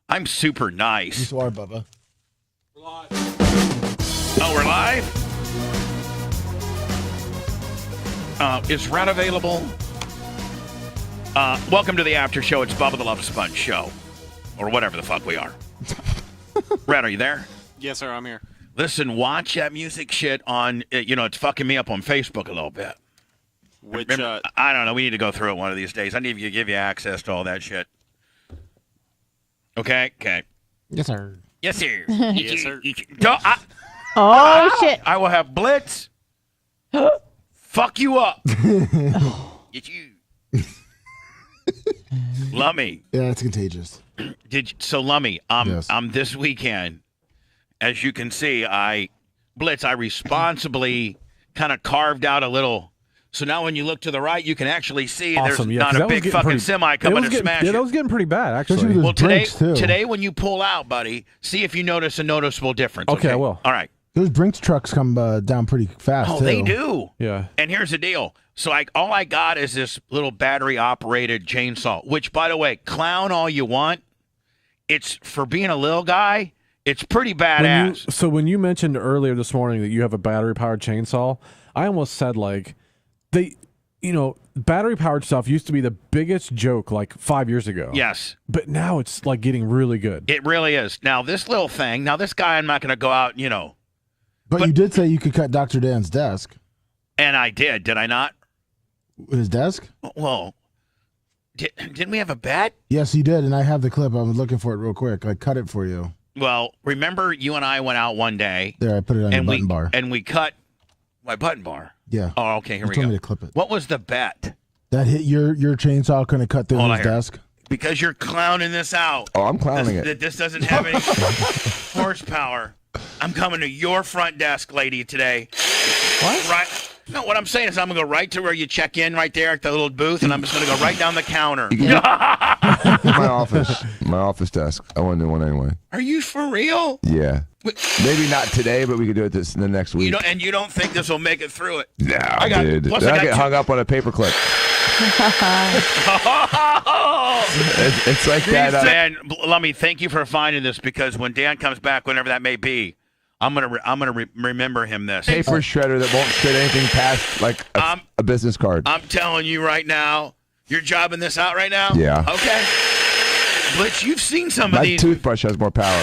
I'm super nice. You are, Bubba. We're live. Oh, we're live? Is Rat available? Welcome to the after show. It's Bubba the Love Sponge Show. Or whatever the fuck we are. Rat, are you there? Yes, sir, I'm here. Listen, watch that music shit on, it's fucking me up on Facebook a little bit. Which, Remember, I don't know. We need to go through it one of these days. I need to give you access to all that shit. Okay? Okay. Yes, sir. Yes, sir. Yes, sir. Shit. I will have Blitz fuck you up. Get you. Lummy. Yeah, it's contagious. Lummy, Yes. This weekend, as you can see, I responsibly kind of carved out a little. So now when you look to the right, you can actually see Awesome, there's yeah, 'cause not a that was big getting fucking pretty- semi coming to smash Yeah, it. that was getting pretty bad, Especially actually. with Well, Brinks, too. today when you pull out, buddy, see if you notice a noticeable difference. Okay, I will. All right. Those Brinks trucks come down pretty fast, Oh, too. they do. Yeah. And here's the deal. So all I got is this little battery-operated chainsaw, which, by the way, clown all you want. It's, for being a little guy, it's pretty badass. When you mentioned earlier this morning that you have a battery-powered chainsaw, I almost said, battery-powered stuff used to be the biggest joke like 5 years ago. Yes. But now it's like getting really good. It really is. Now, this little thing, this guy, I'm not going to go out, But you did say you could cut Dr. Dan's desk. and I did I not? His desk? Well, didn't we have a bet? Yes, you did, and I have the clip. I was looking for it real quick. I cut it for you. Well, remember you and I went out one day. There, I put it on your and button bar. And we cut my button bar. Yeah. Oh, okay, here You we told go. me to clip it. What was the bet? That hit your chainsaw couldn't cut through Hold on his here. desk. Because you're clowning this out. Oh, I'm clowning it. That this doesn't have any horsepower. I'm coming to your front desk, lady, today. What? Right. No, what I'm saying is I'm going to go right to where you check in right there at the little booth, and I'm just going to go right down the counter. My office desk. I want to do one anyway. Are you for real? Yeah. Maybe not today, but we could do it in the next week. You don't think this will make it through it? No, dude. Plus Then I I got get hung up on a paperclip. It's like that. Man, Lummy, thank you for finding this, because when Dan comes back, whenever that may be, I'm gonna remember him this. Paper shredder that won't shred anything past like a business card. I'm telling you right now, you're jobbing this out right now? Yeah. Okay. Blitz, you've seen some of My these. toothbrush has more power.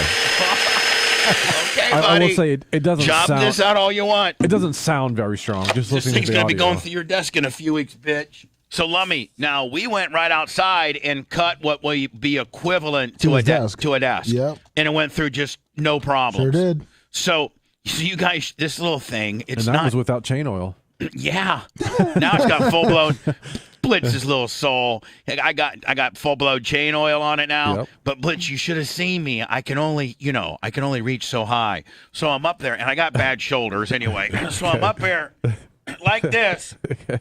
Okay, I buddy. will say it doesn't Job sound. this out all you want. It doesn't sound very strong. Just This listening thing's to the going to be audio. going through your desk in a few weeks, bitch. So, Lummy, now we went right outside and cut what will be equivalent to a his desk. To a desk. Yep. And it went through just no problems. Sure did. So you guys, this little thing, it's and that not. was without chain oil. Yeah. Now it's got full blown Blitz's little soul. I got full blown chain oil on it now. Yep. But Blitz, you should have seen me. I can only reach so high. So I'm up there, and I got bad shoulders anyway. So I'm up there like this,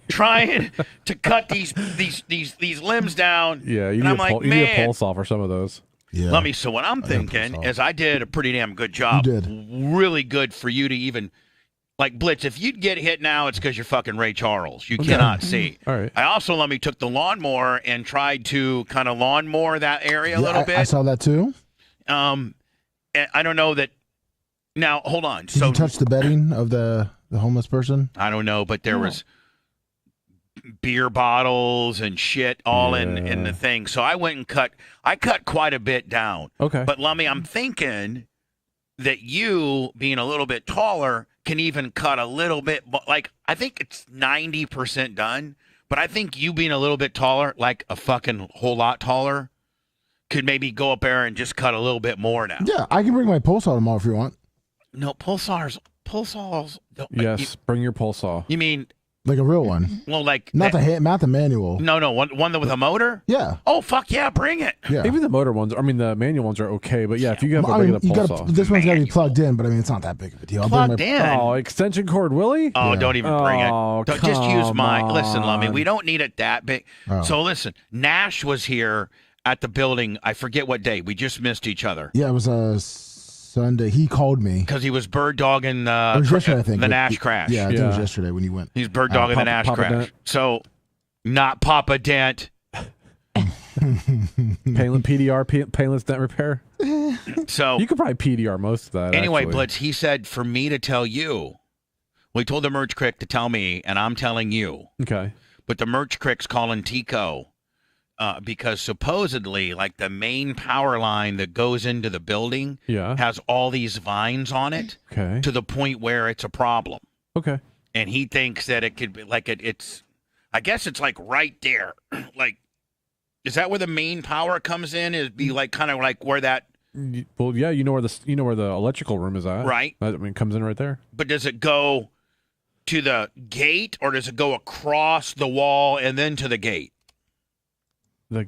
trying to cut these limbs down. Yeah, you and need, I'm like, you need a man. pulse off for some of those. Yeah. Let me. So what I'm thinking is, I did a pretty damn good job. You did. Really good for you to even. Like, Blitz, if you'd get hit now, it's because you're fucking Ray Charles. You cannot see. All right. I also, took the lawnmower and tried to kind of lawnmower that area a Yeah, little bit. I saw that too. And I don't know that. Now, hold on. Did you touch the bedding of the homeless person? I don't know, but there was beer bottles and shit all in the thing. So I went and cut quite a bit down. Okay. But, Lummy, I'm thinking that you, being a little bit taller, can even cut a little bit. Like, I think it's 90% done. But I think you being a little bit taller, like a fucking whole lot taller, could maybe go up there and just cut a little bit more now. Yeah, I can bring my pulse saw tomorrow if you want. No, pulse saws. Yes, bring your pulse saw. You mean, Like a real one. well, like Not the manual. No, one that with a motor. Yeah. Oh fuck yeah, bring it. Yeah. Even the motor ones, the manual ones are okay, but yeah, if you have a I big mean, enough you pulse gotta, saw. this one's got to be plugged in, but it's not that big of a deal. I'll Plugged bring in. Oh, extension cord, Willie? Oh, Yeah. don't even bring it. Oh, Just use come mine. Listen, Lummy, on. we don't need it that big. Oh. So listen, Nash was here at the building. I forget what day. We just missed each other Yeah, it was a Sunday. He called me. because he was bird dogging It was yesterday, I think. the Nash crash. Yeah, I think it was Yeah. yesterday when you went. He's bird dogging the Nash Papa crash. Dent. So, not Papa Dent. Painless PDR, painless dent repair. So You could probably PDR most of that. anyway, actually. Blitz, he said for me to tell you. We told the merch crick to tell me, and I'm telling you. Okay. But the merch crick's calling Tico because supposedly, like the main power line that goes into the building Yeah. has all these vines on it Okay. to the point where it's a problem. Okay. And he thinks that it could be like it's. I guess it's like right there. Like, is that where the main power comes in? Is be like kind of like where that. Well, yeah, you know where the electrical room is at, Right. I mean, it comes in right there. But does it go to the gate or does it go across the wall and then to the gate? No.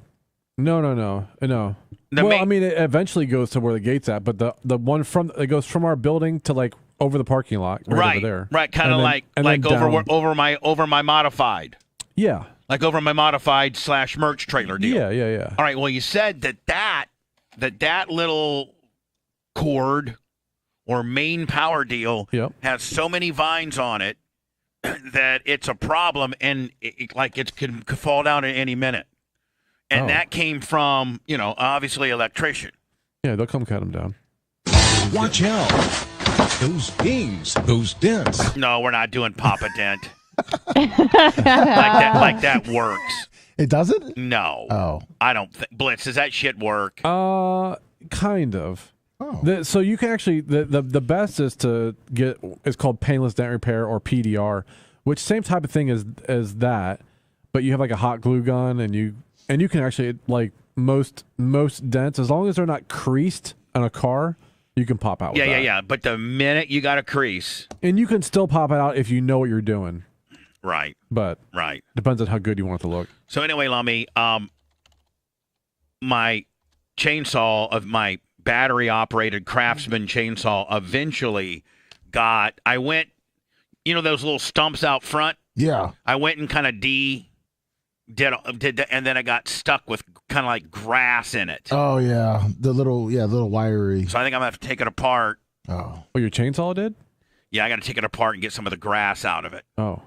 The Well, main- I mean, it eventually goes to where the gate's at, but the one from it goes from our building to like over the parking lot, right over there, Right, kind And of then- like and then down. over my modified, Yeah. like over my modified / merch trailer deal. Yeah. All right. Well, you said that little cord or main power deal Yep. has so many vines on it that it's a problem, and it could fall down at any minute. And Oh. that came from obviously electrician. Yeah, they'll come cut them down. Watch out. Those dings, those dents. No, we're not doing Papa Dent. like that works. It doesn't? No. Oh. I don't think. Blitz, does that shit work? Kind of. Oh. So you can actually the best is to get it's called painless dent repair or PDR, which same type of thing as that, but you have like a hot glue gun and you can actually like most dents, as long as they're not creased on a car, you can pop out with that. Yeah. But the minute you got a crease, And you can still pop it out if you know what you're doing. right. But depends on how good you want it to look. So anyway, Lummy, my chainsaw of my battery operated Craftsman chainsaw eventually I went, those little stumps out front. Yeah. I went and kind of did that, and then I got stuck with kind of like grass in it. Oh yeah. The little wiry. So I think I'm gonna have to take it apart. Oh. Oh, your chainsaw did? Yeah, I got to take it apart and get some of the grass out of it. Oh.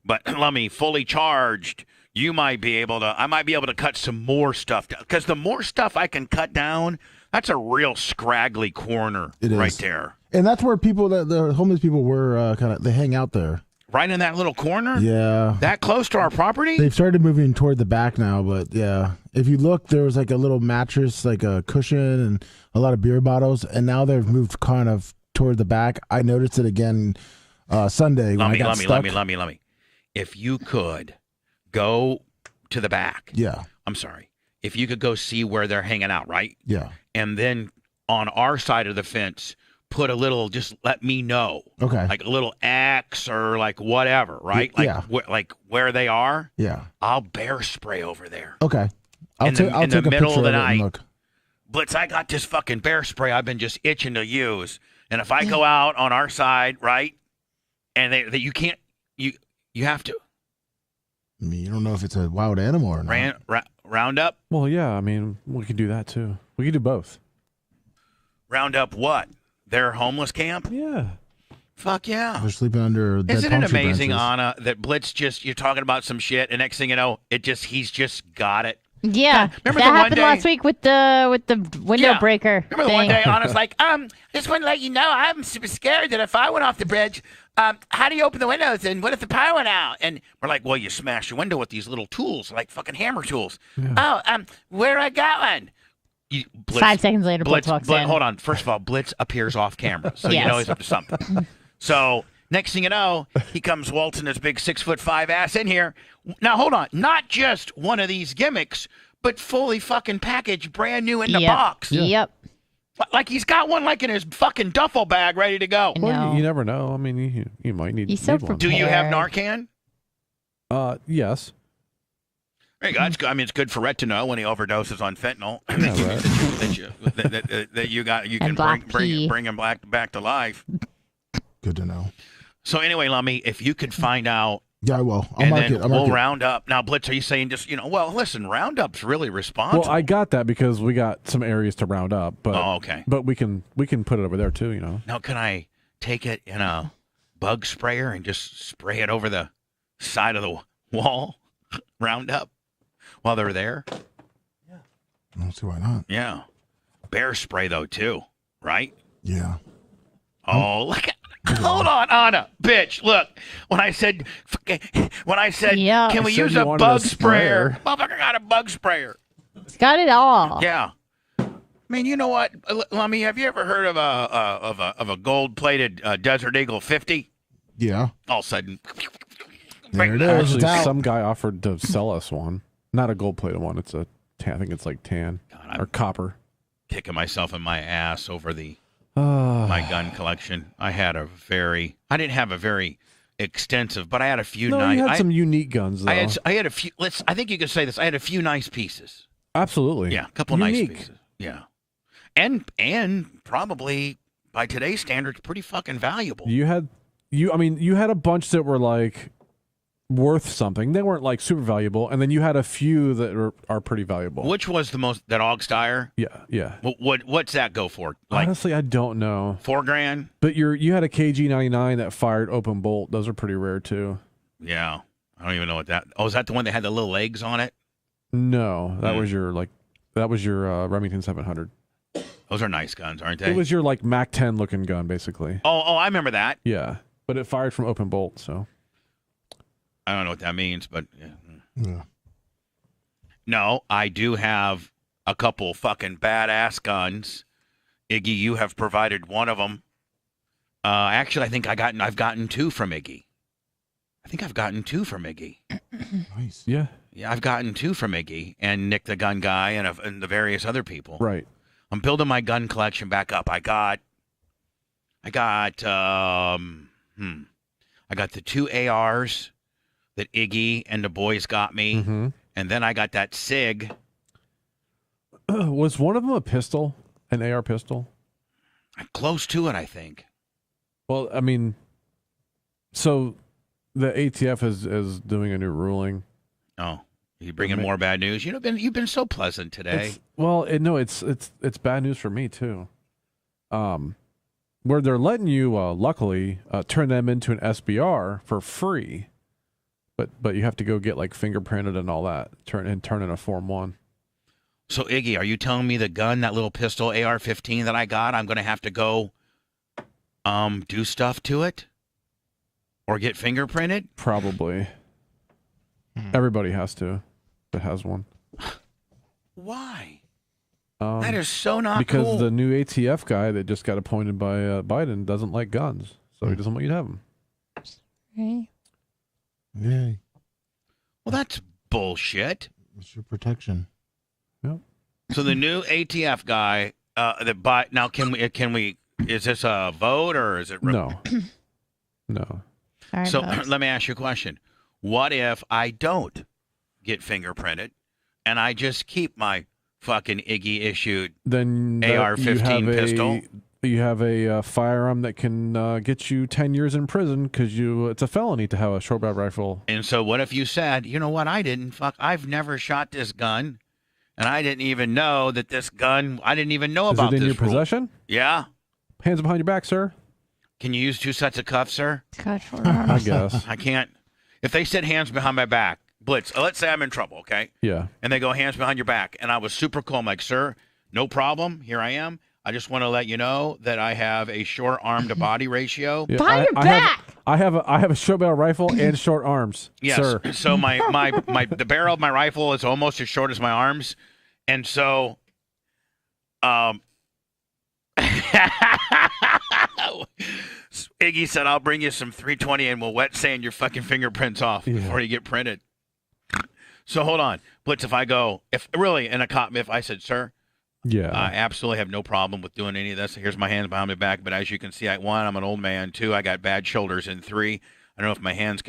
But Lummy, fully charged, I might be able to cut some more stuff down. Because the more stuff I can cut down, that's a real scraggly corner It is. right there. And that's where the homeless people were they hang out there. Right in that little corner? Yeah. That close to our property? They've started moving toward the back now, but yeah. If you look, there was like a little mattress, like a cushion, and a lot of beer bottles, and now they've moved kind of toward the back. I noticed it again Sunday when I got stuck. Let me. If you could go to the back. Yeah. I'm sorry. If you could go see where they're hanging out, right? Yeah. And then on our side of the fence, put a little, just let me know. Okay. Like a little X or like whatever, right? Yeah. Like where they are. Yeah. I'll bear spray over there. Okay. I'll In take the a middle picture of the it and night. look. Blitz, I got this fucking bear spray I've been just itching to use. And if I go out on our side, right, and that you can't, you have to I mean, you don't know if it's a wild animal or not. round up. Well, yeah, I mean, we could do that too. We could do both. Round up what? Their homeless camp? Yeah. Fuck yeah. They're sleeping under dead Isn't palm it tree amazing, branches. Anna, that Blitz you're talking about some shit, and next thing you know, he's just got it. Yeah, Remember that the one happened day- last week with the window Yeah. breaker Remember the one thing. day Anna's like, just want to let you know, I'm super scared that if I went off the bridge, how do you open the windows, and what if the power went out? And we're like, well, you smash your window with these little tools, like fucking hammer tools. Oh, where I got one? Blitz, 5 seconds later, Blitz walks in. Hold on. First of all, Blitz appears off camera, so you Yes. know he's up to something. So next thing you know, he comes waltzing his big 6'5" ass in here. Now hold on, not just one of these gimmicks, but fully fucking packaged, brand new in the Yep. box. Yep. Like he's got one like in his fucking duffel bag ready to go. No. Well, you never know. I mean, you might need, He's so need one. Do you have Prepared. Narcan? Yes. There you go. I mean, it's good for Rhett to know when he overdoses on fentanyl that you can And black tea. bring him back to life. Good to know. So anyway, Lummy, if you could find out, Yeah, I will. I'll and mark then it. I'll mark we'll it. round up. Now, Blitz, are you saying just well, listen, Roundup's really responsible. Well, I got that because we got some areas to round up, but okay. But we can put it over there too, you know. Now, can I take it in a bug sprayer and just spray it over the side of the wall, Roundup, while they're there? I don't see why not. Yeah. bear spray though too, right? Yeah. Oh, look at. Hold on, Anna, bitch. Look, when I said, Yeah. can we You said use you a wanted bug a sprayer? sprayer. Motherfucker got a bug sprayer. It's got it all. Yeah. I mean, you know what, Lummy? Have you ever heard of a gold-plated Desert Eagle 50? Yeah. All of a sudden, There it is. Actually, It's out. some guy offered to sell us one. Not a gold plated one. It's a tan. I think it's like tan God, or I'm copper. kicking myself in my ass over my gun collection. I didn't have a very extensive, but I had a few No, nice. you had some unique guns though. I had a few. I think you could say this. I had a few nice pieces. Absolutely. Yeah, a couple Unique. nice pieces. Yeah, and probably by today's standards, pretty fucking valuable. You had a bunch that were like worth something. They weren't like super valuable, and then you had a few that are pretty valuable. Which was the most? That Augstire? Yeah. What's that go for? Like Honestly, I don't know. $4,000? But you had a KG-99 that fired open bolt. Those are pretty rare too. Yeah, I don't even know what that. Oh, is that the one that had the little legs on it? No, that was your Remington 700. Those are nice guns, aren't they? It was your like Mac 10 looking gun, basically. Oh, I remember that. Yeah, but it fired from open bolt. So I don't know what that means, but yeah. Yeah. No, I do have a couple fucking badass guns. Iggy, you have provided one of them. Actually, I think I've gotten two from Iggy. Nice. yeah, Yeah, I've gotten two from Iggy and Nick the gun guy and the various other people. right. I'm building my gun collection back up. I got the two ARs that Iggy and the boys got me, Mm-hmm. and then I got that SIG. Was one of them a pistol, an AR pistol? I'm close to it, I think. Well, I mean, so the ATF is doing a new ruling. Oh, you bringing more bad news? You've been so pleasant today. It's bad news for me too. Where they're letting you, luckily, turn them into an SBR for free, but you have to go get like fingerprinted and all that, turn in a Form 1. So Iggy, are you telling me the gun, that little pistol AR-15 that I got, I'm going to have to go do stuff to it or get fingerprinted? Probably. Everybody has to that has one. Why? That is so not because cool. the new ATF guy that just got appointed by Biden doesn't like guns, so he doesn't want you to have them. Right. Yay. Well, that's bullshit. It's your protection. Yep. So the new ATF guy now can we is this a vote or is it No. No. Sorry, So folks. let me ask you a question. What if I don't get fingerprinted and I just keep my fucking Iggy issued Then AR-15 pistol? You have a firearm that can get you 10 years in prison because it's a felony to have a short barrel rifle. And so what if you said, you know what, I've never shot this gun and I didn't even know that this gun, I didn't even know Is about it in this your rule. possession? Yeah. Hands behind your back, sir. Can you use two sets of cuffs, sir? It's got short I arms. guess. I can't. If they said hands behind my back, Blitz, let's say I'm in trouble, okay? Yeah. And they go hands behind your back. And I was super cool. I'm like, sir, no problem. Here I am. I just want to let you know that I have a short arm to body ratio. Yeah, Behind your back. I have a short barrel rifle and short arms, Yes. sir. So the barrel of my rifle is almost as short as my arms. And so Iggy said, I'll bring you some 320 and we'll wet sand your fucking fingerprints off before you get printed. So hold on. Blitz, if I said, sir, Yeah. I absolutely have no problem with doing any of this. Here's my hands behind my back. But as you can see, one, I'm an old man. Two, I got bad shoulders. And three, I don't know if my hands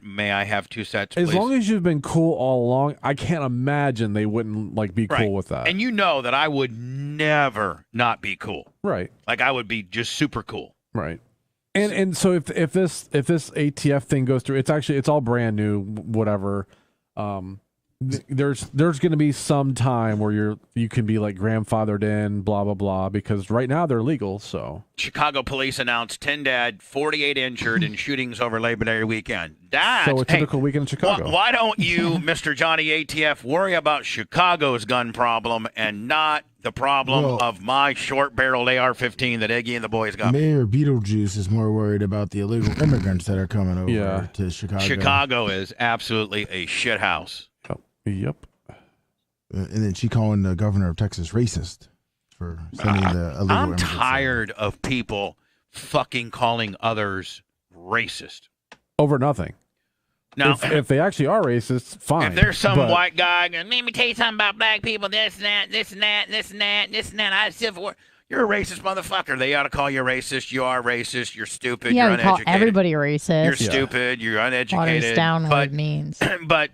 may I have two sets, please? As long as you've been cool all along, I can't imagine they wouldn't be Right. cool with that. And you know that I would never not be cool. Right. Like I would be just super cool. Right. And so if this ATF thing goes through, it's all brand new, whatever. There's going to be some time where you can be like grandfathered in, blah blah blah, because right now they're legal. So Chicago police announced 10 dead, 48 injured in shootings over Labor Day weekend. so a typical weekend in Chicago. Why don't you, Mr. Johnny ATF, worry about Chicago's gun problem and not the problem Well- of my short-barreled AR-15 that Iggy and the boys got. Mayor Beetlejuice is more worried about the illegal immigrants that are coming over Yeah. to Chicago. Chicago is absolutely a shithouse. Yep. And then she calling the governor of Texas racist for sending the illegal I'm immigrants. tired of people fucking calling others racist. Over nothing. Now, If they actually are racist, fine. if there's some but- white guy going, let me tell you something about black people, this and that, this and that, this and that, this and that, I had Civil War. You're a racist motherfucker. They ought to call you racist. You are racist. You're stupid. Yeah, You're we call uneducated. everybody racist. You're stupid. You're uneducated. Waters down what but, it means. but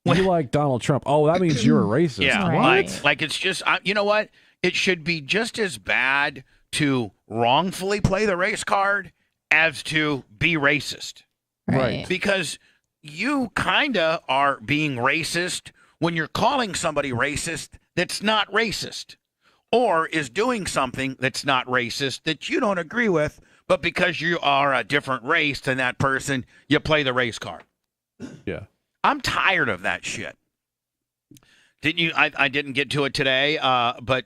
you like Donald Trump. Oh, that means you're a racist. yeah, Right. like it's just, you know what? It should be just as bad to wrongfully play the race card as to be racist. Right. Because you kind of are being racist when you're calling somebody racist that's not racist, or is doing something that's not racist that you don't agree with, but because you are a different race than that person, you play the race card. Yeah. I'm tired of that shit. Didn't you? I didn't get to it today, but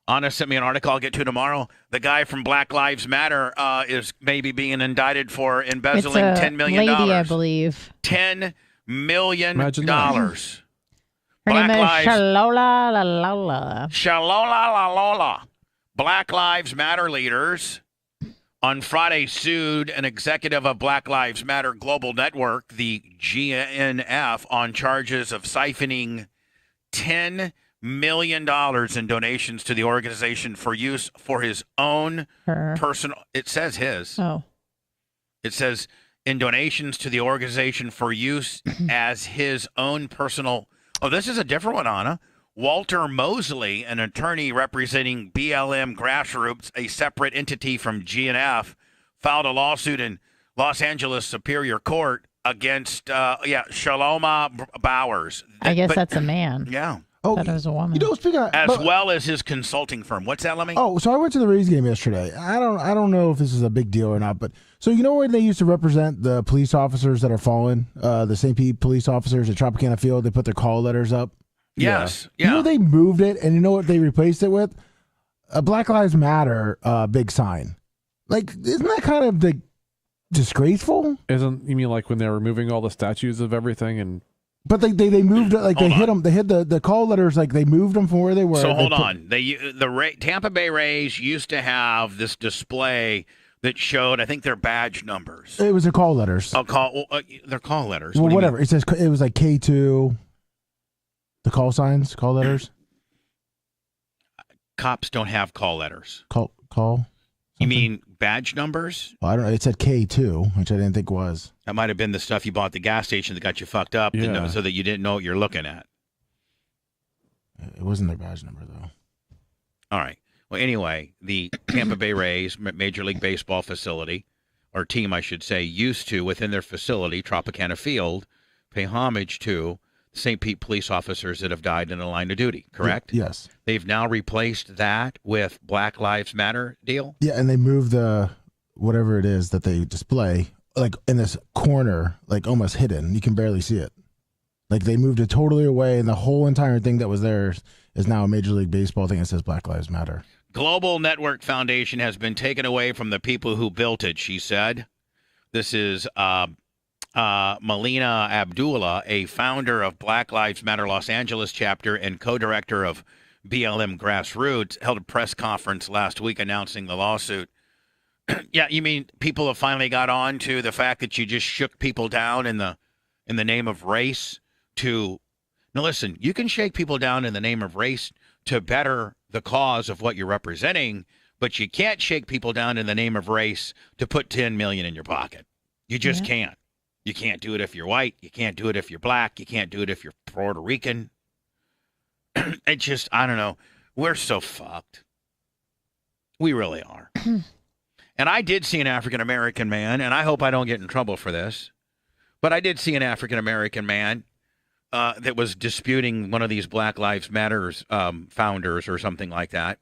Anna sent me an article. I'll get to tomorrow. The guy from Black Lives Matter is maybe being indicted for embezzling it's a $10 million. lady, I believe. $10 million. Imagine that. Her Black name is Lives- Shalola La Lola. Shalola la Lola. Black Lives Matter leaders on Friday sued an executive of Black Lives Matter Global Network, the GNF, on charges of siphoning $10 million in donations to the organization for use for his own Her. personal. It says his. Oh. It says in donations to the organization for use as his own personal. Oh, this is a different one, Anna. Walter Mosley, an attorney representing BLM Grassroots, a separate entity from GNF, filed a lawsuit in Los Angeles Superior Court against, Shaloma Bowers. I guess But- that's a man. Yeah. Oh, That was a woman. you know, speaking of, As well as his consulting firm. What's that, Lemmy? Oh, so I went to the Rays game yesterday. I don't know if this is a big deal or not, but so you know where they used to represent the police officers that are fallen, the St. Pete police officers at Tropicana Field. They put their call letters up. Yes. You know they moved it, and you know what they replaced it with? A Black Lives Matter big sign. Like, isn't that kind of like disgraceful? Isn't you mean like when they're removing all the statues of everything and But they moved it, like Hold they hit on. them. They hit the call letters, like they moved them from where they were. So They hold put- on. Tampa Bay Rays used to have this display that showed, I think, their badge numbers. It was the call letters. Their call letters. Well, What do you whatever. mean? It says it was like K2. The call signs, call letters, Cops don't have call letters. call. You something? mean badge numbers? Well, I don't know. It said K2, which I didn't think was. That might have been the stuff you bought at the gas station that got you fucked up, Yeah. so that you didn't know what you're looking at. It wasn't their badge number though. All right. Well, anyway, the Tampa Bay Rays Major League Baseball facility, or team, I should say, used to, within their facility, Tropicana Field, pay homage to St. Pete police officers that have died in the line of duty, correct? Yes. They've now replaced that with Black Lives Matter deal. Yeah, and they moved the whatever it is that they display like in this corner, like almost hidden. You can barely see it. Like they moved it totally away, and the whole entire thing that was there is now a Major League Baseball thing that says Black Lives Matter. Global Network Foundation has been taken away from the people who built it, she said. This is Melina Abdullah, a founder of Black Lives Matter Los Angeles chapter and co-director of BLM Grassroots, held a press conference last week announcing the lawsuit. Yeah, you mean people have finally got on to the fact that you just shook people down in the name of race to... Now listen, you can shake people down in the name of race to better the cause of what you're representing, but you can't shake people down in the name of race to put $10 million in your pocket. You just can't. You can't do it if you're white. You can't do it if you're black. You can't do it if you're Puerto Rican. It just, I don't know. We're so fucked. We really are. And I did see an African-American man, and I hope I don't get in trouble for this, but I did see an African-American man that was disputing one of these Black Lives Matters founders or something like that.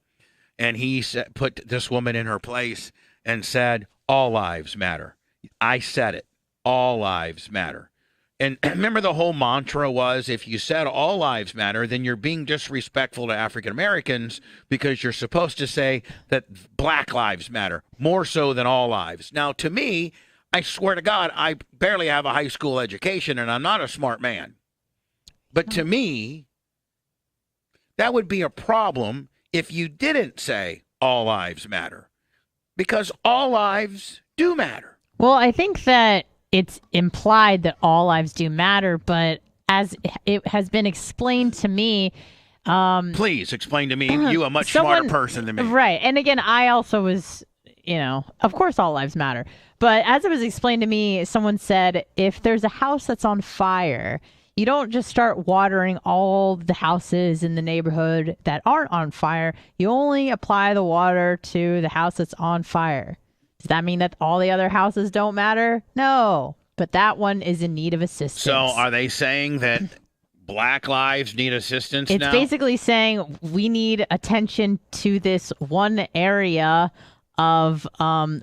And he put this woman in her place and said, all lives matter. I said it. All lives matter. And remember, the whole mantra was, if you said all lives matter, then you're being disrespectful to African Americans, because you're supposed to say that black lives matter more so than all lives. Now, to me, I swear to God, I barely have a high school education and I'm not a smart man. But to me, that would be a problem if you didn't say all lives matter, because all lives do matter. Well, I think that it's implied that all lives do matter, but as it has been explained to me, Please explain to me, you a much smarter person than me. Right. And again, I also was, of course all lives matter. But as it was explained to me, someone said, if there's a house that's on fire, you don't just start watering all the houses in the neighborhood that aren't on fire. You only apply the water to the house that's on fire. Does that mean that all the other houses don't matter? No, but that one is in need of assistance. So are they saying that black lives need assistance It's now? basically saying we need attention to this one area of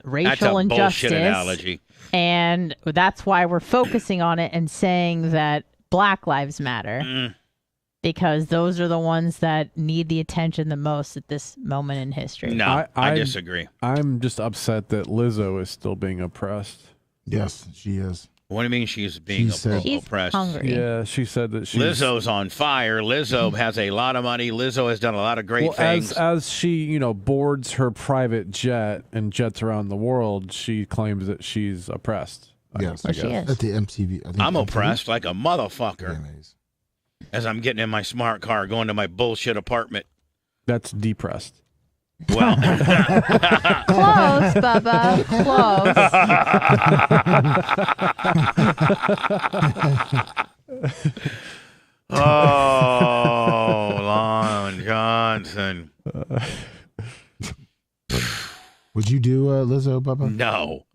racial That's a injustice. bullshit analogy. And that's why we're focusing on it and saying that black lives matter. Because those are the ones that need the attention the most at this moment in history. No, I disagree. I'm just upset that Lizzo is still being oppressed. Yes, she is. What do you mean she's being She's oppressed? hungry. Yeah, she said that she's... Lizzo's on fire. Lizzo has a lot of money. Lizzo has done a lot of great things. As she, boards her private jet and jets around the world, she claims that she's oppressed. Yes, Well, she is. at the MTV. I think I'm MTV? oppressed like a motherfucker VMAs. as I'm getting in my smart car going to my bullshit apartment. That's depressed. Well, Close, Bubba. Close. oh, Lon Johnson. Would you do Lizzo, Bubba? No.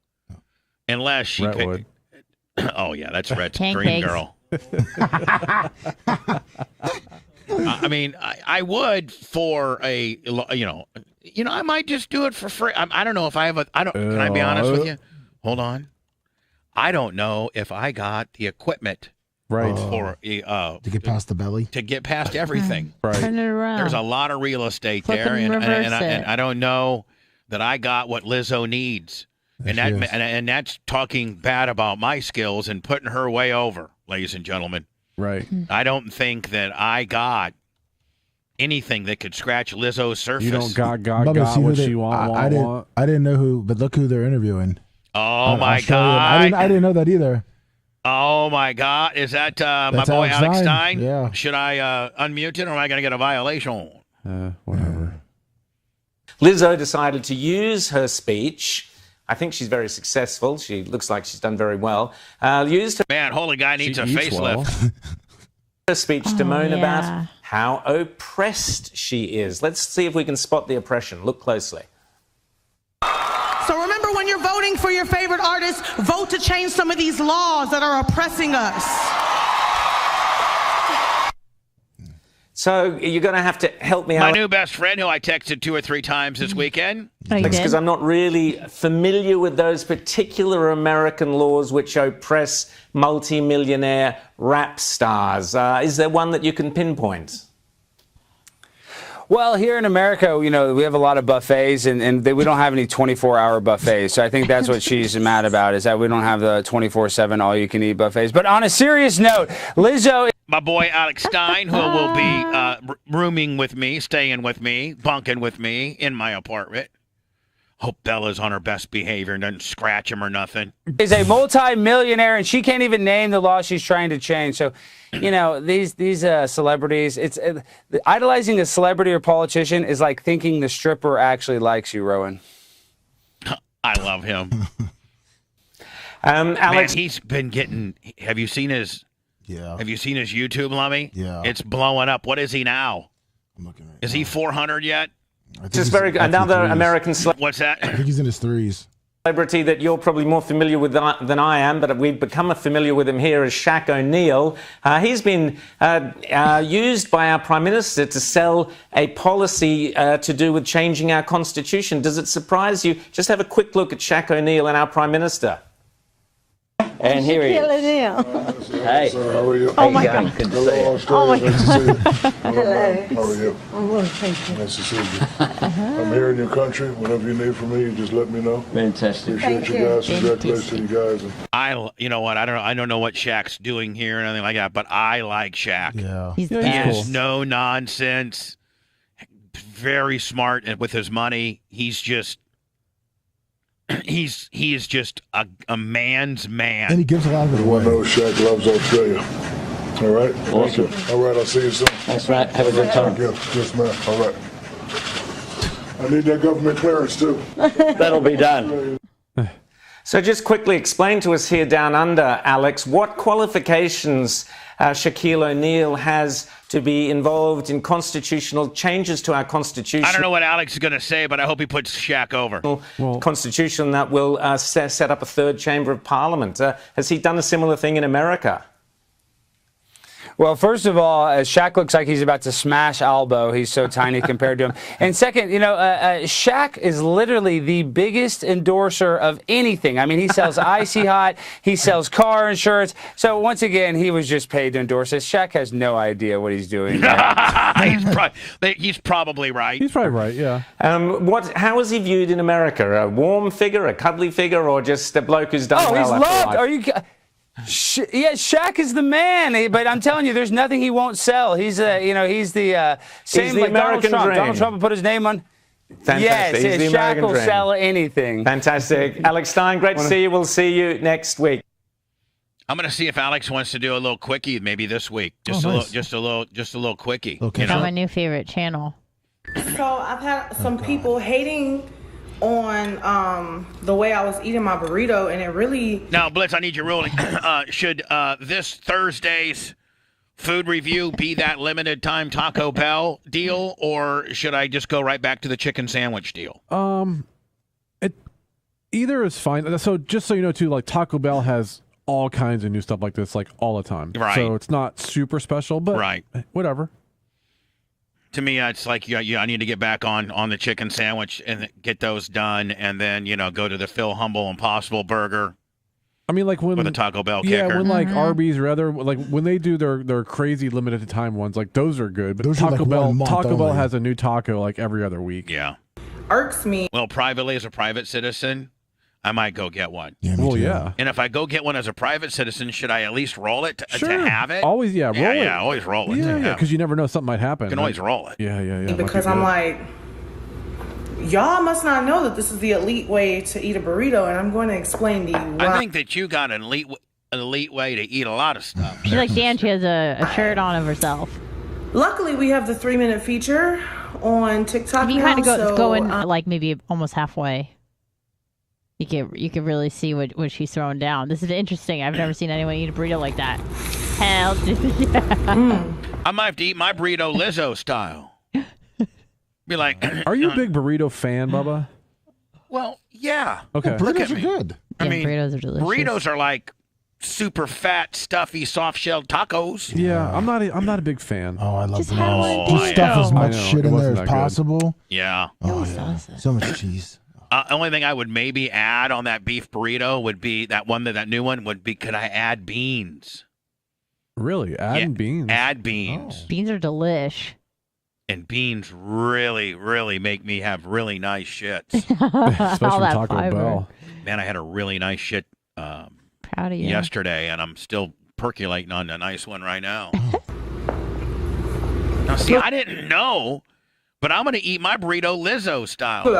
Unless she Brentwood. could. Oh, yeah, that's Rhett's Pancakes. Green Girl. I mean, I would for a, I might just do it for free. I don't know if I have can I be honest with you? Hold on. I don't know if I got the equipment Right. for To get past the belly? to get past everything. Right. Turn it around. There's a lot of real estate Flip there, and reverse and it. I don't know that I got what Lizzo needs. There And she that is. and that's talking bad about my skills and putting her way over, ladies and gentlemen. Right. I don't think that I got anything that could scratch Lizzo's surface. You don't got Bubba, see who what they- she I didn't, want. I didn't know who, but look who they're interviewing. Oh On my Australian- God! I didn't know that either. Oh my God! Is that my That's boy Alex Alex Stein. Stein? Yeah. Should I unmute it, or am I going to get a violation? Whatever. Lizzo decided to use her speech. I think she's very successful. She looks like she's done very well. Used Man, holy guy needs She a eats facelift. well. her speech to moan yeah. about how oppressed she is. Let's see if we can spot the oppression. Look closely. So remember, when you're voting for your favorite artist, vote to change some of these laws that are oppressing us. So you're going to have to help me My out. new best friend, who I texted 2 or 3 times this weekend. Oh, you did? Because I'm not really familiar with those particular American laws which oppress multi-millionaire rap stars. Is there one that you can pinpoint? Well, here in America, we have a lot of buffets, and we don't have any 24-hour buffets. So I think that's what she's mad about, is that we don't have the 24/7 all-you-can-eat buffets. But on a serious note, Lizzo... My boy Alex Stein, who will be rooming with me, staying with me, bunking with me in my apartment. Hope Bella's on her best behavior and doesn't scratch him or nothing. is a multi-millionaire, and she can't even name the law she's trying to change. So, these celebrities, idolizing a celebrity or politician is like thinking the stripper actually likes you, Rowan. I love him. Alex, Man, he's been getting. Have you seen his YouTube, Lummy? Yeah. It's blowing up. What is he now? I'm looking at Is he 400 yet? just very good. Another American What's that? I think he's in his threes. celebrity that you're probably more familiar with than I am, but we've become familiar with him here as Shaq O'Neal. He's been used by our Prime Minister to sell a policy to do with changing our Constitution. Does it surprise you? Just have a quick look at Shaq O'Neal and our Prime Minister. And here he is. Hey. Sir, how are you? Oh my God. God. Good to see you. Oh my Nice to see you. Hello. How are you? I'm well, thank you. Nice to see you. I'm here in your country. Whatever you need from me, you just let me know. Fantastic. Appreciate you guys. Congratulations to you guys. You know what? I don't know what Shaq's doing here and anything like that, but I like Shaq. Yeah. He's He best. is no nonsense. Very smart with his money. He's just he is just a man's man. And he gives a lot of it Everyone away. knows Shaq loves Australia. All right? Awesome. Thank you. All right, I'll see you soon. That's right. Have a good time. Thank you. Yes, ma'am. All right. I need that government clearance, too. That'll be done. So just quickly explain to us here down under, Alex, what qualifications Shaquille O'Neal has to be involved in constitutional changes to our constitution. I don't know what Alex is going to say, but I hope he puts Shaq over. Constitution that will set up a third chamber of parliament. Has he done a similar thing in America? Well, first of all, Shaq looks like he's about to smash Albo. He's so tiny compared to him. And second, Shaq is literally the biggest endorser of anything. I mean, he sells Icy Hot. He sells car insurance. So once again, he was just paid to endorse this. Shaq has no idea what he's doing. He's probably right. He's probably right, yeah. How is he viewed in America? A warm figure, a cuddly figure, or just a bloke who's done well he's after loved. life? Are you... Yeah, Shaq is the man, but I'm telling you, there's nothing he won't sell. He's he's the same He's the like American Donald Trump. dream. Donald Trump will put his name on. Fantastic. Yes, He's the Shaq American will dream. sell anything. Fantastic. Alex Stein, great to see you. We'll see you next week. I'm going to see if Alex wants to do a little quickie maybe this week. Just a little quickie. Okay. Got my new favorite channel. So I've had some people hating on the way I was eating my burrito, and it really... Now, Blitz, I need your ruling. Should this Thursday's food review be that limited time Taco Bell deal, or should I just go right back to the chicken sandwich deal? Either is fine. So just so you know, too, like Taco Bell has all kinds of new stuff like this, like all the time. Right. So it's not super special, but Right. whatever. To me, it's like I need to get back on the chicken sandwich and get those done, and then go to the Phil Humble Impossible Burger. I mean, like when with a Taco Bell yeah, kicker. when like Arby's or other like when they do their crazy limited time ones, like those are good. But Those are Taco like Bell 1 month Taco Bell only. has a new taco like every other week. Yeah. irks me. Well, privately as a private citizen, I might go get one. Yeah, me Well, too. yeah. And if I go get one as a private citizen, should I at least roll it to have it? Always, yeah, roll it. Yeah, always roll it. Yeah, because you never know, something might happen. You can always roll it. Yeah. Because I'm like, y'all must not know that this is the elite way to eat a burrito, and I'm going to explain to you why. I think that you got an elite way to eat a lot of stuff. She's like Dan. She has a shirt on of herself. Luckily, we have the 3-minute feature on TikTok. You now, kind of so, go in like maybe almost halfway. You can really see what she's throwing down. This is interesting. I've never seen anyone eat a burrito like that. Hell, yeah. I might have to eat my burrito Lizzo style. Be like, Are you a big burrito fan, Bubba? well, yeah. Okay. Yeah, Look at burritos are me. good. I mean, burritos are delicious. burritos are like super fat, stuffy, soft-shelled tacos. Yeah, I'm not a big fan. Oh, I love Just them. have Oh, one. Just I stuff know. as much I know. shit It in there wasn't as that good. possible. Yeah. Oh, always yeah. does that. So much cheese. Only thing I would maybe add on that beef burrito would be that new one would be, could I add beans? Really, adding Yeah, beans. Add beans. Beans are delish. And beans really, really make me have really nice shits. Especially All from that Taco fiber. Bell. Man, I had a really nice shit Proud of you. yesterday, and I'm still percolating on a nice one right now. Now, see, I didn't know, but I'm going to eat my burrito Lizzo style.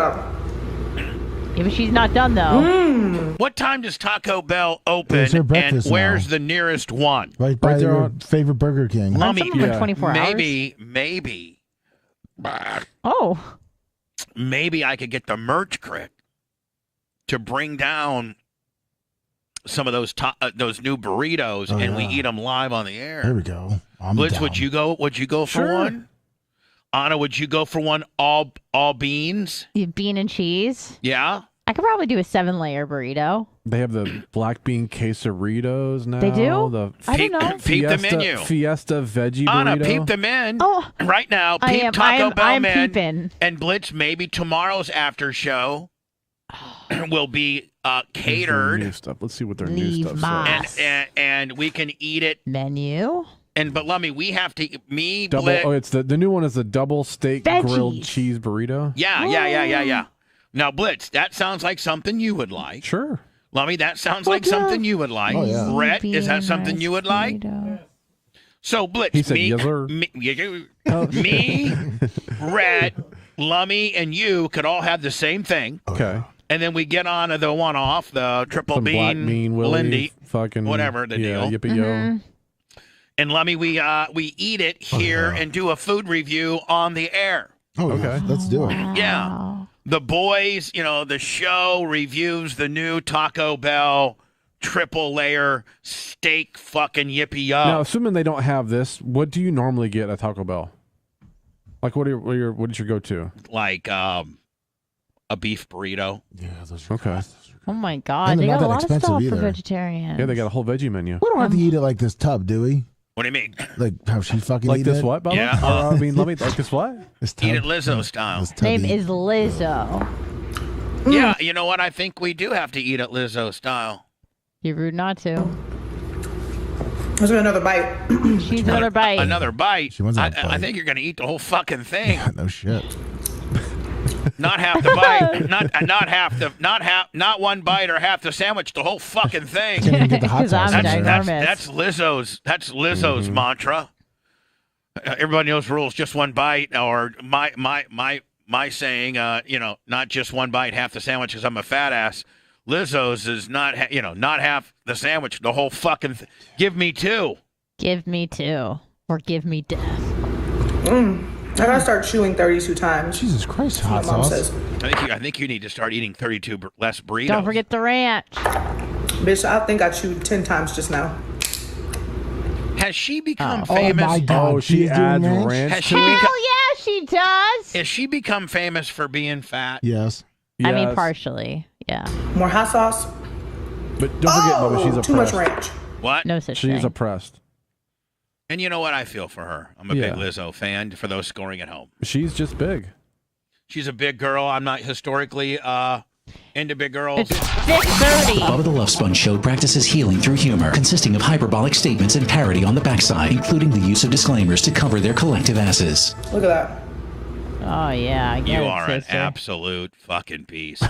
Yeah, but she's not done though. What time does Taco Bell open, It's her and breakfast where's now. the nearest one? Right by Right there your on- favorite Burger King. Some Mommy, of them are yeah. 24 hours. maybe Oh, I could get the merch crick to bring down some of those new burritos, and we yeah. eat them live on the There air. we go. I'm Blitz, down. would you go for Sure. one? Anna, would you go for one all beans? bean and cheese. Yeah. I could probably do a 7-layer burrito. They have the black bean quesadillas now. They do? The I don't know. Peep the menu. Fiesta veggie burrito. Anna, peep them in. Oh, Right now, I peep am. Taco Bell I'm Man peeping. and Blitz. Maybe tomorrow's after show. will be Their catered. new stuff. Let's see what their new Leave stuff my- says. And we can eat it. Menu. But Lummy, we have to Double. Blit. Oh, it's the new one is the double steak grilled Veggies. cheese burrito. Yeah. Now, Blitz, that sounds like something you would like. Sure. Lummy, that sounds like something you would like. Oh, yeah. Rhett, is that something you would like? So, Blitz, He said, "Yes, sir." me, Rhett, Lummy, and you could all have the same thing. Okay. And then we get on to the one-off, the triple Some black bean, bean Willie, Lindy, fucking whatever the deal. Yippee yo. And Lummy, we eat it here and do a food review on the air. Oh, Okay. yeah. Let's do it. Yeah. The boys, the show reviews the new Taco Bell triple layer steak fucking yippee yo. Now, assuming they don't have this, what do you normally get at Taco Bell? Like, what is your go-to? Like a beef burrito. Yeah, those are Okay. good. Oh my God, And they they're got a not lot that of stuff expensive for either. vegetarians. Yeah, they got a whole veggie menu. We don't have to eat it like this tub, do we? What do you mean? Like how she fucking Like eat this it? what, Bubba? Yeah. Or, I mean, let me like this what? This tub. Eat it Lizzo style. This His name tubby. is Lizzo. Yeah, you know what? I think we do have to eat it Lizzo style. You're rude not to. Let's get another bite. She's another bite. Another bite. She wants I, that bite. I think you're going to eat the whole fucking thing. No shit. Not half the bite. Not one bite or half the sandwich. The whole fucking thing. Can't even get the hot 'Cause I'm sauce in there. That's Lizzo's mantra. Everybody knows rules. Just one bite, or my saying. Not just one bite, half the sandwich, because I'm a fat ass. Lizzo's is not half the sandwich, the whole fucking. Give me two. Give me two. Or give me death. I gotta start chewing 32 times. Jesus Christ, hot My mom sauce. says. I think you need to start eating 32 less burritos. Don't forget the ranch. Bitch, I think I chewed 10 times just now. Has she become Oh famous? my God. Oh, she she's doing adds ranch? ranch. Has she Hell become? yeah, she does. Has she become famous for being fat? Yes. I mean, Yes. partially. Yeah. More hot sauce. But don't forget, Bubba, she's Too much oppressed. ranch. What? No such She's thing. oppressed. And you know what? I feel for her. I'm a Yeah. big Lizzo fan. For those scoring at home, She's just big. she's a big girl. I'm not historically into big girls. It's 6:30. Bubba the Love Sponge Show practices healing through humor, consisting of hyperbolic statements and parody on the backside, including the use of disclaimers to cover their collective asses. Look at that. Oh yeah, I get You it, are an sister. absolute fucking beast.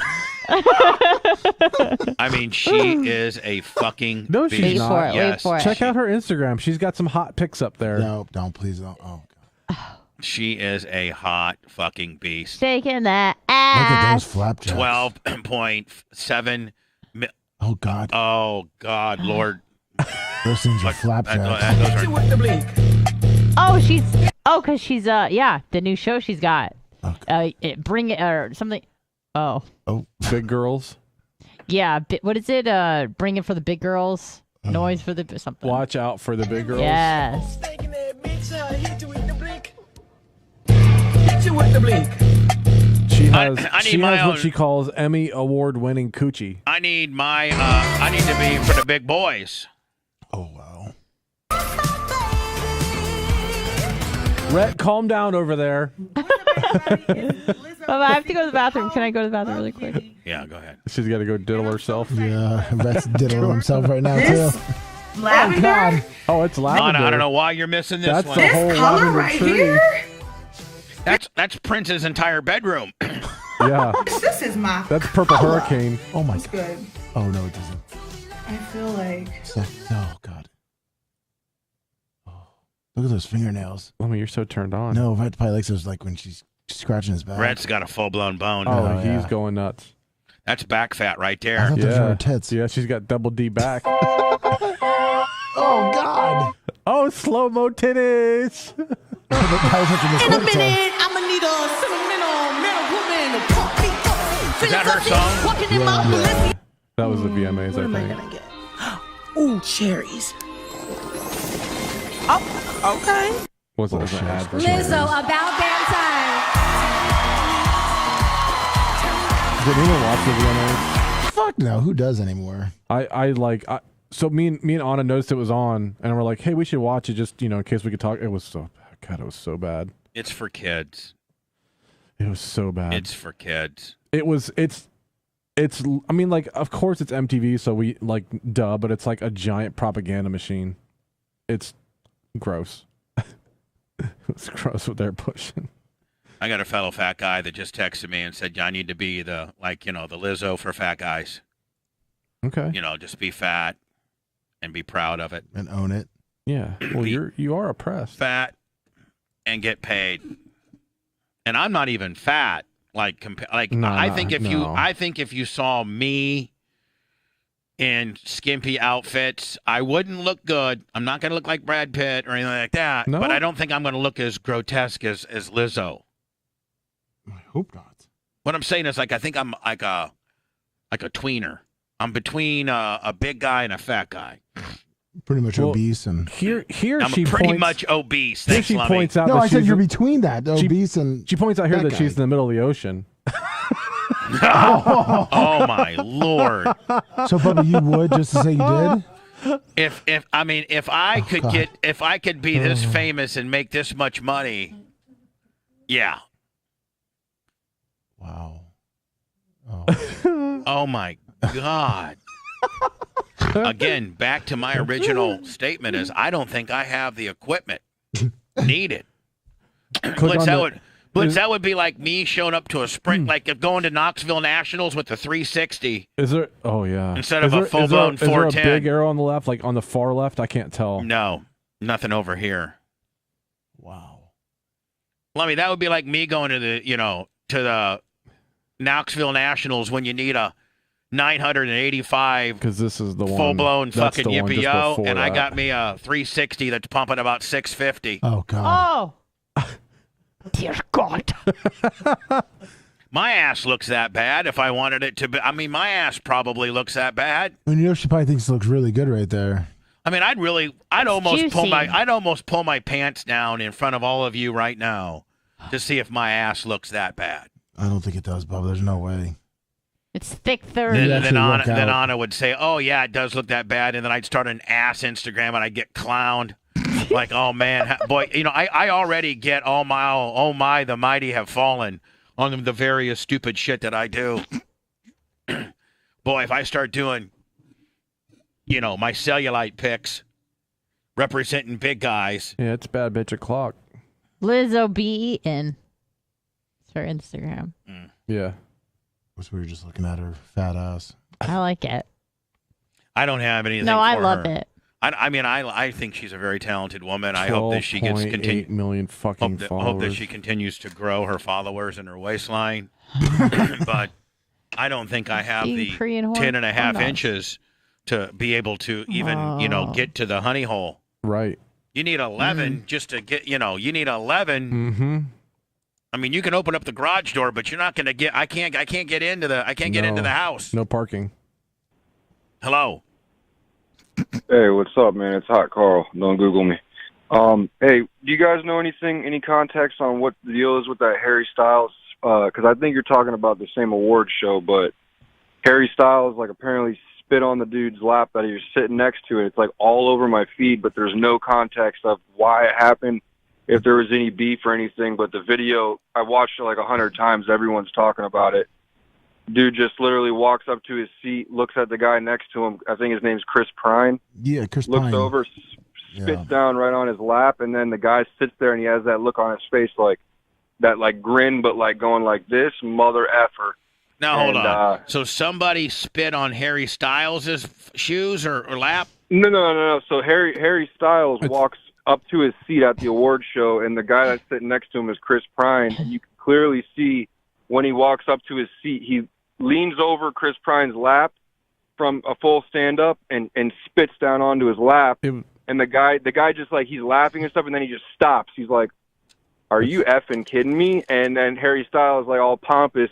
I mean, she is a fucking No, beast. she's Wait not. for it. Yes. Wait for it. Check out her Instagram. She's got some hot pics up there. No, don't please don't. Oh God. She is a hot fucking beast. Shaking that Look at those ass. flapjacks. 12.7. Oh God. Oh God, Lord. Those things are Look, flapjacks. those are, Cause she's the new show she's got. Bring it or something. Oh. Big girls. Yeah. What is it? Bring it for the big girls. Noise for the something. Watch out for the big girls. Yes. She has, I need she my has what own- she calls Emmy award-winning coochie. I need my. I need to be for the big boys. Oh wow. Rhett, calm down over there. Bubba, I have to go to the bathroom. Can I go to the bathroom really quick? Yeah, go ahead. She's got to go diddle herself. Yeah, Rhett's diddling himself right now too. Lavender? Oh God. Oh, it's lavender. I don't know why you're missing this That's one. the whole Color lavender right tree. here? That's Prince's entire bedroom. Yeah, This is my that's Purple color. Hurricane. Oh my It's God. good. Oh no, it doesn't. I feel like Oh God. Oh, look at those fingernails. I mean, you're so turned on. No, Rhett probably likes those like when she's scratching his back. Rhett's got a full blown bone. Oh, Oh, he's yeah. going nuts. That's back fat right I there. thought those were Yeah, her tits. yeah, she's got double D back. Oh God. Oh, slow mo titties. in a minute I'ma need a sentimental man or woman to pump me up. Is that her song? Walking in my Balenciaga. That was the VMAs, What am I I think. gonna get? Ooh, cherries. Oh, okay. Was it an ad for Lizzo, about damn time. Did anyone watch the VMAs? Fuck no. Who does anymore? So me and Anna noticed it was on, and we're like, hey, we should watch it just, in case we could talk. It was so bad. It's for kids. It was so bad. It's for kids. It's It's, I mean, like, of course it's MTV, so we, like, duh, but it's like a giant propaganda machine. It's gross. It's gross what they're pushing. I got a fellow fat guy that just texted me and said, I need to be the Lizzo for fat guys. Okay. Just be fat and be proud of it. And own it. Yeah. Well, you are oppressed. Fat and get paid. And I'm not even fat. I think if you saw me in skimpy outfits, I wouldn't look good. I'm not going to look like Brad Pitt or anything like that. No? But I don't think I'm going to look as grotesque as Lizzo. I hope not. What I'm saying is, I think I'm like a tweener. I'm between a big guy and a fat guy. Pretty much obese and here I'm she pretty points, much obese. Here Thanks, she Lummy. points out. no, that I said she's you're between that obese and. She points out here that guy. she's in the middle of the ocean. Oh my Lord! So, Bubba, you would just to say you did? If I could be this famous and make this much money, yeah. Wow. Oh my God. Again, back to my original statement is I don't think I have the equipment needed. Blitz, that would be like me showing up to a sprint, like going to Knoxville Nationals with the 360. Is there? Oh yeah. Instead of a full-blown 410. Is there a big arrow on the left, like on the far left? I can't tell. No, nothing over here. Wow. Lummy, that would be like me going to the Knoxville Nationals when you need a 985 because this is the one full-blown fucking yippee-yo, and I that. got me a 360 that's pumping about 650. Oh God. Oh. Dear God. My ass looks that bad if I wanted it to be. I mean, my ass probably looks that bad. And she probably thinks it looks really good right there. I mean, I'd almost pull my pants down in front of all of you right now to see if my ass looks that bad. I don't think it does, Bubba. There's no way. It's thick 30. Then Anna would say, "Oh yeah, it does look that bad," and then I'd start an ass Instagram and I'd get clowned. Like, oh man, boy, I already get oh my, the mighty have fallen on the various stupid shit that I do. Boy, if I start doing, my cellulite pics representing big guys. Yeah, it's bad bitch o'clock. Lizzo be eaten. It's her Instagram. Yeah. Wish we were just looking at her fat ass. I like it. I don't have anything. No, I for love her. it. I think she's a very talented woman. I hope that she gets 8 million fucking followers. Hope that she continues to grow her followers and her waistline. But I don't think I have the 10.5 inches to be able to even, get to the honey hole. Right. You need 11 just to get, you need 11. Mm-hmm. I mean, you can open up the garage door, but you're not going to get. I can't get into the house. No parking. Hello. Hey, what's up, man? It's Hot Carl. Don't Google me. Hey, do you guys know any context on what the deal is with that Harry Styles? Because I think you're talking about the same award show, but Harry Styles apparently spit on the dude's lap that he was sitting next to. It's all over my feed, but there's no context of why it happened, if there was any beef or anything. But the video, I watched it 100 times. Everyone's talking about it. Dude just literally walks up to his seat, looks at the guy next to him. I think his name's Chris Pine. Yeah, Chris Pine. Looks over, spits down right on his lap, and then the guy sits there and he has that look on his face that grin, but going like this, mother effer. Now, hold on. So somebody spit on Harry Styles' shoes or lap? No. So Harry Styles walks up to his seat at the award show, and the guy that's sitting next to him is Chris Pine, and you can clearly see when he walks up to his seat, he leans over Chris Pine's lap from a full stand-up and spits down onto his lap. And the guy just he's laughing and stuff, and then he just stops. He's like, "Are you effing kidding me?" And then Harry Styles, all pompous,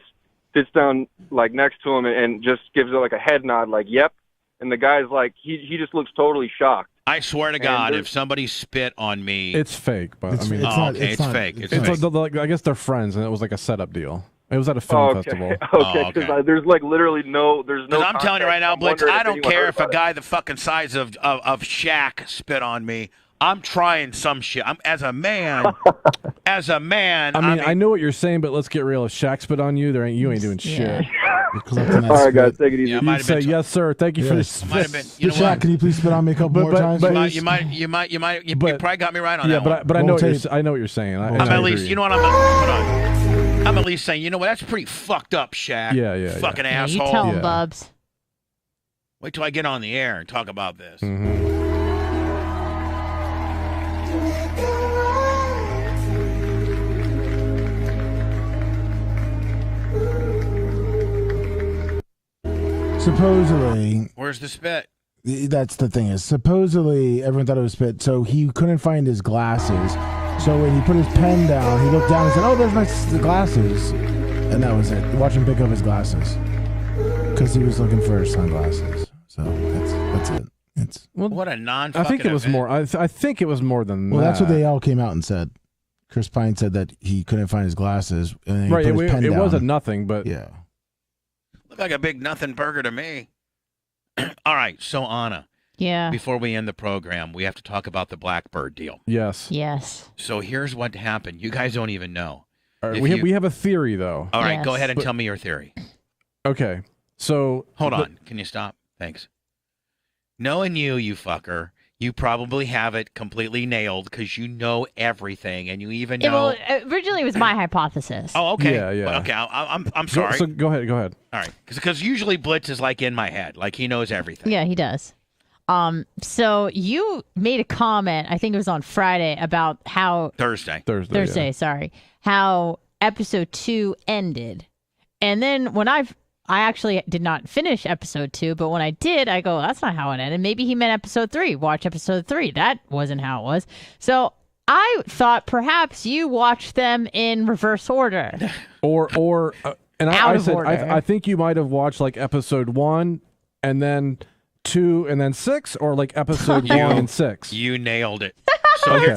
sits down next to him and just gives it a head nod, "Yep." And the guy's he just looks totally shocked. I swear to God, if somebody spit on me, it's fake. But it's fake. It's fake. I guess they're friends, and it was a setup deal. It was at a film festival. Okay, because there's literally no. I'm telling you right now, Blitz. I don't care if a guy the fucking size of Shaq spit on me. I'm trying some shit. As a man. I mean, I know what you're saying, but let's get real. If Shaq spit on you, you ain't doing shit. Collecting that All right, spit. guys, take it easy. Yeah, You say yes, sir. Thank you for Yes. this. Might have been. You know Shaq, what? can you please spit on me a couple more times? please? You probably got me right on Yeah, that but one. I know what Roll you're, tape. I know what you're saying. I I'm at agree. least, you know what? Hold on. I'm at least saying, you know what? That's pretty fucked up, Shaq. Yeah. Fucking Yeah, asshole. you tell him, Yeah. Bubs. Wait till I get on the air and talk about this. Mm-hmm. Supposedly, Where's the spit? that's the thing is, supposedly everyone thought it was spit, so he couldn't find his glasses. So when he put his pen down, he looked down and said, "Oh, there's my glasses," and that was it. Watch him pick up his glasses because he was looking for his sunglasses. So that's it. It's What a non. I think it was more. I think it was more than well, that. that's what they all came out and said. Chris Pine said that he couldn't find his glasses, and then he Right. put his pen It down. wasn't nothing, but Yeah. Looked like a big nothing burger to me. All right, so Anna, Yeah. before we end the program, we have to talk about the Blackbird deal. yes. Yes. So here's what happened. You guys don't even know. All right, If we you- have a theory though. All right, go Yes. ahead and But- tell me your theory. Okay. So Hold on. Can you stop? Thanks. Knowing you fucker, you probably have it completely nailed because you know everything and you even know. Well, originally it was my hypothesis. Oh, okay. Yeah, yeah. Well, okay, I'm sorry. So go ahead. All right, because usually Blitz is like in my head, like he knows everything. Yeah, he does. So you made a comment, I think it was on Friday, about how Thursday. Thursday. Sorry, how episode 2 ended, and then when I actually did not finish episode 2, but when I did, I go, that's not how it ended. Maybe he meant episode 3. Watch episode 3. That wasn't how it was. So I thought perhaps you watched them in reverse order. And Out I of said order. I think you might have watched like episode 1 and then 2 and then 6, or like episode 1 and 6. You nailed it. So Okay.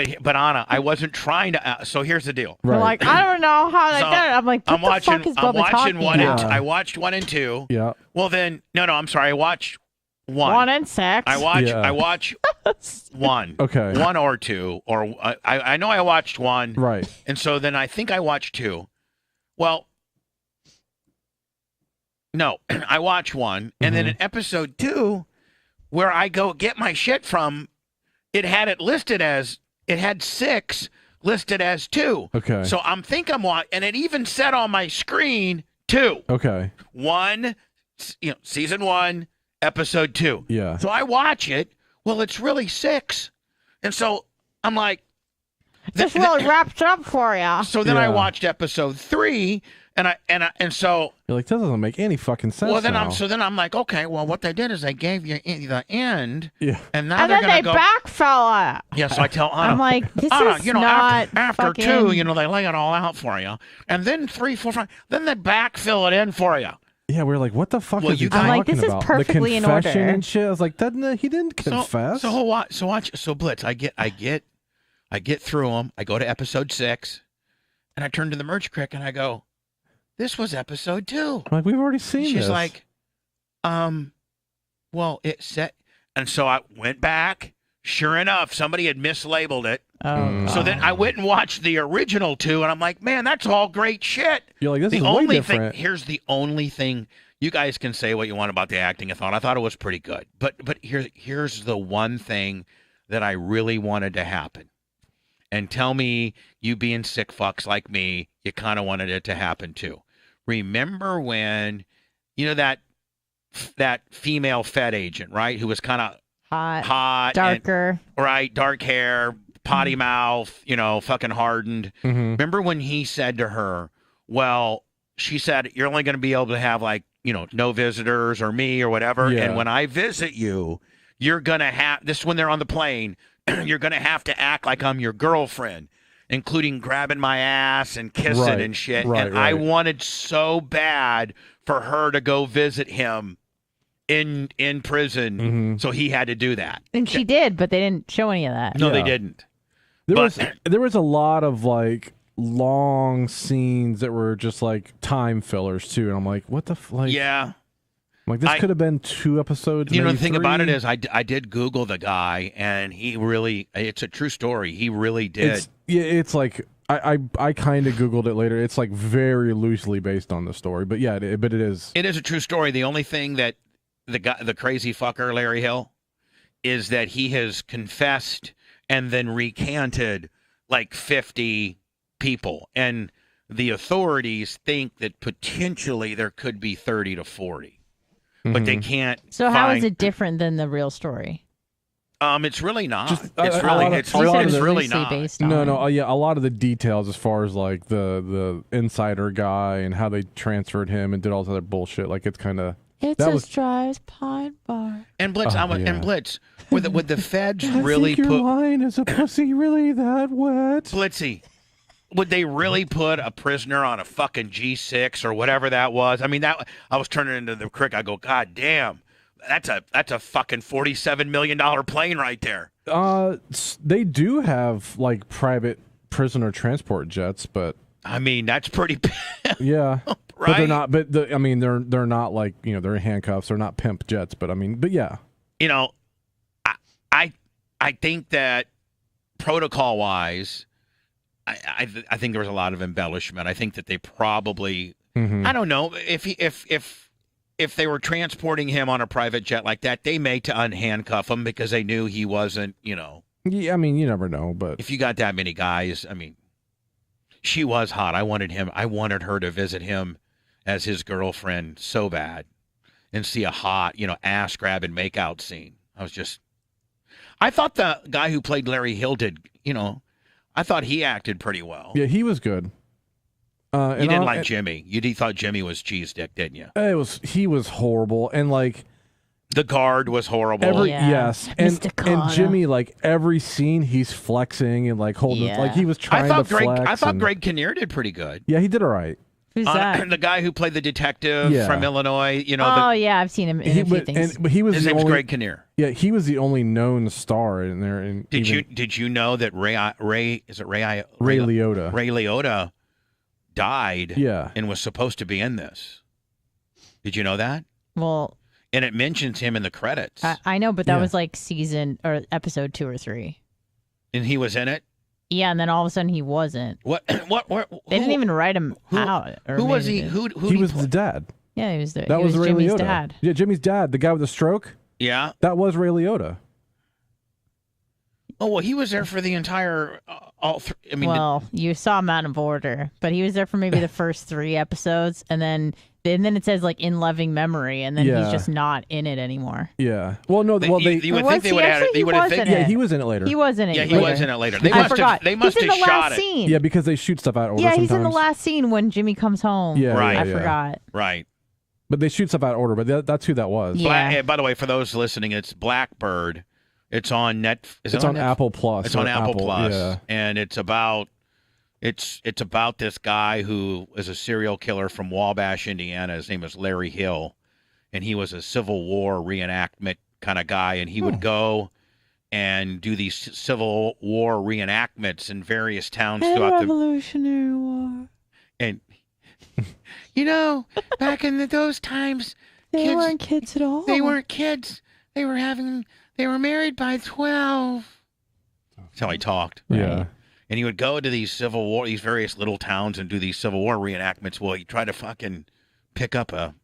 here, but Anna, I wasn't trying to. So here's the deal. I'm like, I don't know how they So, did it. I'm like, what I'm the watching. fuck is I'm Bubba watching talking one. about? I watched 1 and 2. Yeah. Well then, no. I'm sorry. I watched 1. 1 and 6. I watch. Yeah. I watch 1. Okay. 1 or 2, or I know I watched 1. Right. And so then I think I watched 2. Well, no, I watched 1, and then in episode 2, where I go get my shit from, it had 6 listed as 2. Okay. So I'm watching, and it even said on my screen 2. Okay. 1, season 1, episode 2. Yeah. So I watch it. Well, it's really 6, and so I'm like, This really wraps up for you. so then I Yeah. watched episode 3, and so You're like, that doesn't make any fucking sense. well then now. I'm like, okay, well what they did is they gave you the end, Yeah. and now And they're then gonna they go. backfell it. Yeah, so I tell Anna, I'm like, this Anna, is not not after fucking... 2, they lay it all out for you, and then 3, 4, 5, then they backfill it in for you. Yeah, we're like, what the fuck Well, is he you guys- talking I'm like, this is about? perfectly the in confession order. and shit. I was like, he didn't confess. So Blitz, I get through them. I go to episode 6, and I turn to the merch crick and I go, this was episode 2. I'm like, we've already seen She's this. like, well, it said, and so I went back. Sure enough, somebody had mislabeled it. Oh, So then I went and watched the original 2, and I'm like, man, that's all great shit. You're like, this the is way only different. thing. Here's the only thing. You guys can say what you want about the acting. I thought it was pretty good. But here's the one thing that I really wanted to happen. And tell me, you being sick fucks like me, you kind of wanted it to happen too. Remember when, that female Fed agent, right, who was kind of hot, darker, right, dark hair, potty mouth, fucking hardened. Mm-hmm. Remember when he said to her, well, she said, you're only going to be able to have no visitors or me or whatever. Yeah. And when I visit you, you're going to have, this is when they're on the plane, you're going to have to act like I'm your girlfriend, including grabbing my ass and kissing Right, and shit. right, and I right. wanted so bad for her to go visit him in prison. Mm-hmm. So he had to do that. and she did, but they didn't show any of that. No, Yeah. they didn't. There was a lot of like long scenes that were just like time fillers too, and I'm like, what the Yeah. I'm like, this could have been 2 episodes. The maybe thing about it 3. is I did Google the guy, and he really, it's a true story. He really did. It's like I kind of Googled it later. It's like very loosely based on the story, but yeah, but it is. It is a true story. The only thing that the crazy fucker Larry Hill is that he has confessed and then recanted like 50 people, and the authorities think that potentially there could be 30 to 40, but they can't. So how is it different than the real story? It's really not. It's really not. A lot of the details as far as like the insider guy and how they transferred him and did all this other bullshit. Like it's kind of drives Pine Bar. And Blitz, and Blitz, would the feds I really think your put line is a pussy really that wet? Blitzy? Would they really put a prisoner on a fucking G6 or whatever that was? I mean, that I was turning into the crick. I go, God damn. That's a fucking $47 million plane right there. They do have like private prisoner transport jets, but I mean that's pretty. Yeah, right? But they're not. But they're not like they're in handcuffs. They're not pimp jets. But but yeah. I think that protocol wise, I think there was a lot of embellishment. I think that they probably. I don't know if they were transporting him on a private jet like that, they may to unhandcuff him because they knew he wasn't, Yeah, I mean, you never know, but if you got that many guys, I mean, she was hot. I wanted her to visit him as his girlfriend so bad and see a hot, ass grabbing makeout scene. I thought the guy who played Larry Hill did, I thought he acted pretty well. Yeah, he was good. You didn't like Jimmy. You thought Jimmy was cheese dick, didn't you? He was horrible, and like the guard was horrible. Yes, and Jimmy, like every scene, he's flexing and like holding, like he was trying to flex. I thought Greg Kinnear did pretty good. Yeah, he did all right. Who's that? The guy who played the detective from Illinois. Yeah, I've seen him in a few things. But he was his name's Greg Kinnear. Yeah, he was the only known star in there. And did you know that Ray Liotta? Ray Liotta died. Yeah. And was supposed to be in this. Did you know that? Well, and it mentions him in the credits. I know, but that was like season or episode 2 or 3. And he was in it. Yeah, and then all of a sudden he wasn't. What? They didn't even write him out. Who was he? Who he was the dad. Yeah, he was there. That was Ray Jimmy's Liotta. dad. Yeah, Jimmy's dad, the guy with the stroke. Yeah, that was Ray Liotta. Oh well, he was there for the entire. You saw him out of order, but he was there for maybe the first 3 episodes, and then it says like in loving memory, and then he's just not in it anymore. Yeah. Well, no. You would think they would have. They would have. Yeah, he was in it later. He was in it. Yeah, he was in it later. They must have. They must have shot it. Scene. Yeah, because they shoot stuff out of order. Yeah, he's sometimes. in the last scene when Jimmy comes home. Yeah, right. I forgot. Right. But they shoot stuff out of order. But that's who that was. Yeah. By the way, for those listening, it's Blackbird. It's on It's on Apple Plus. It's on Apple Plus, yeah. And it's about this guy who is a serial killer from Wabash, Indiana. His name is Larry Hill, and he was a Civil War reenactment kind of guy, and he would go and do these Civil War reenactments in various towns throughout the Revolutionary War. And back in those times, they weren't kids at all. They weren't kids. They were married by 12. That's how he talked. Yeah. And he would go to these these various little towns and do these Civil War reenactments. Well, he tried to fucking pick up a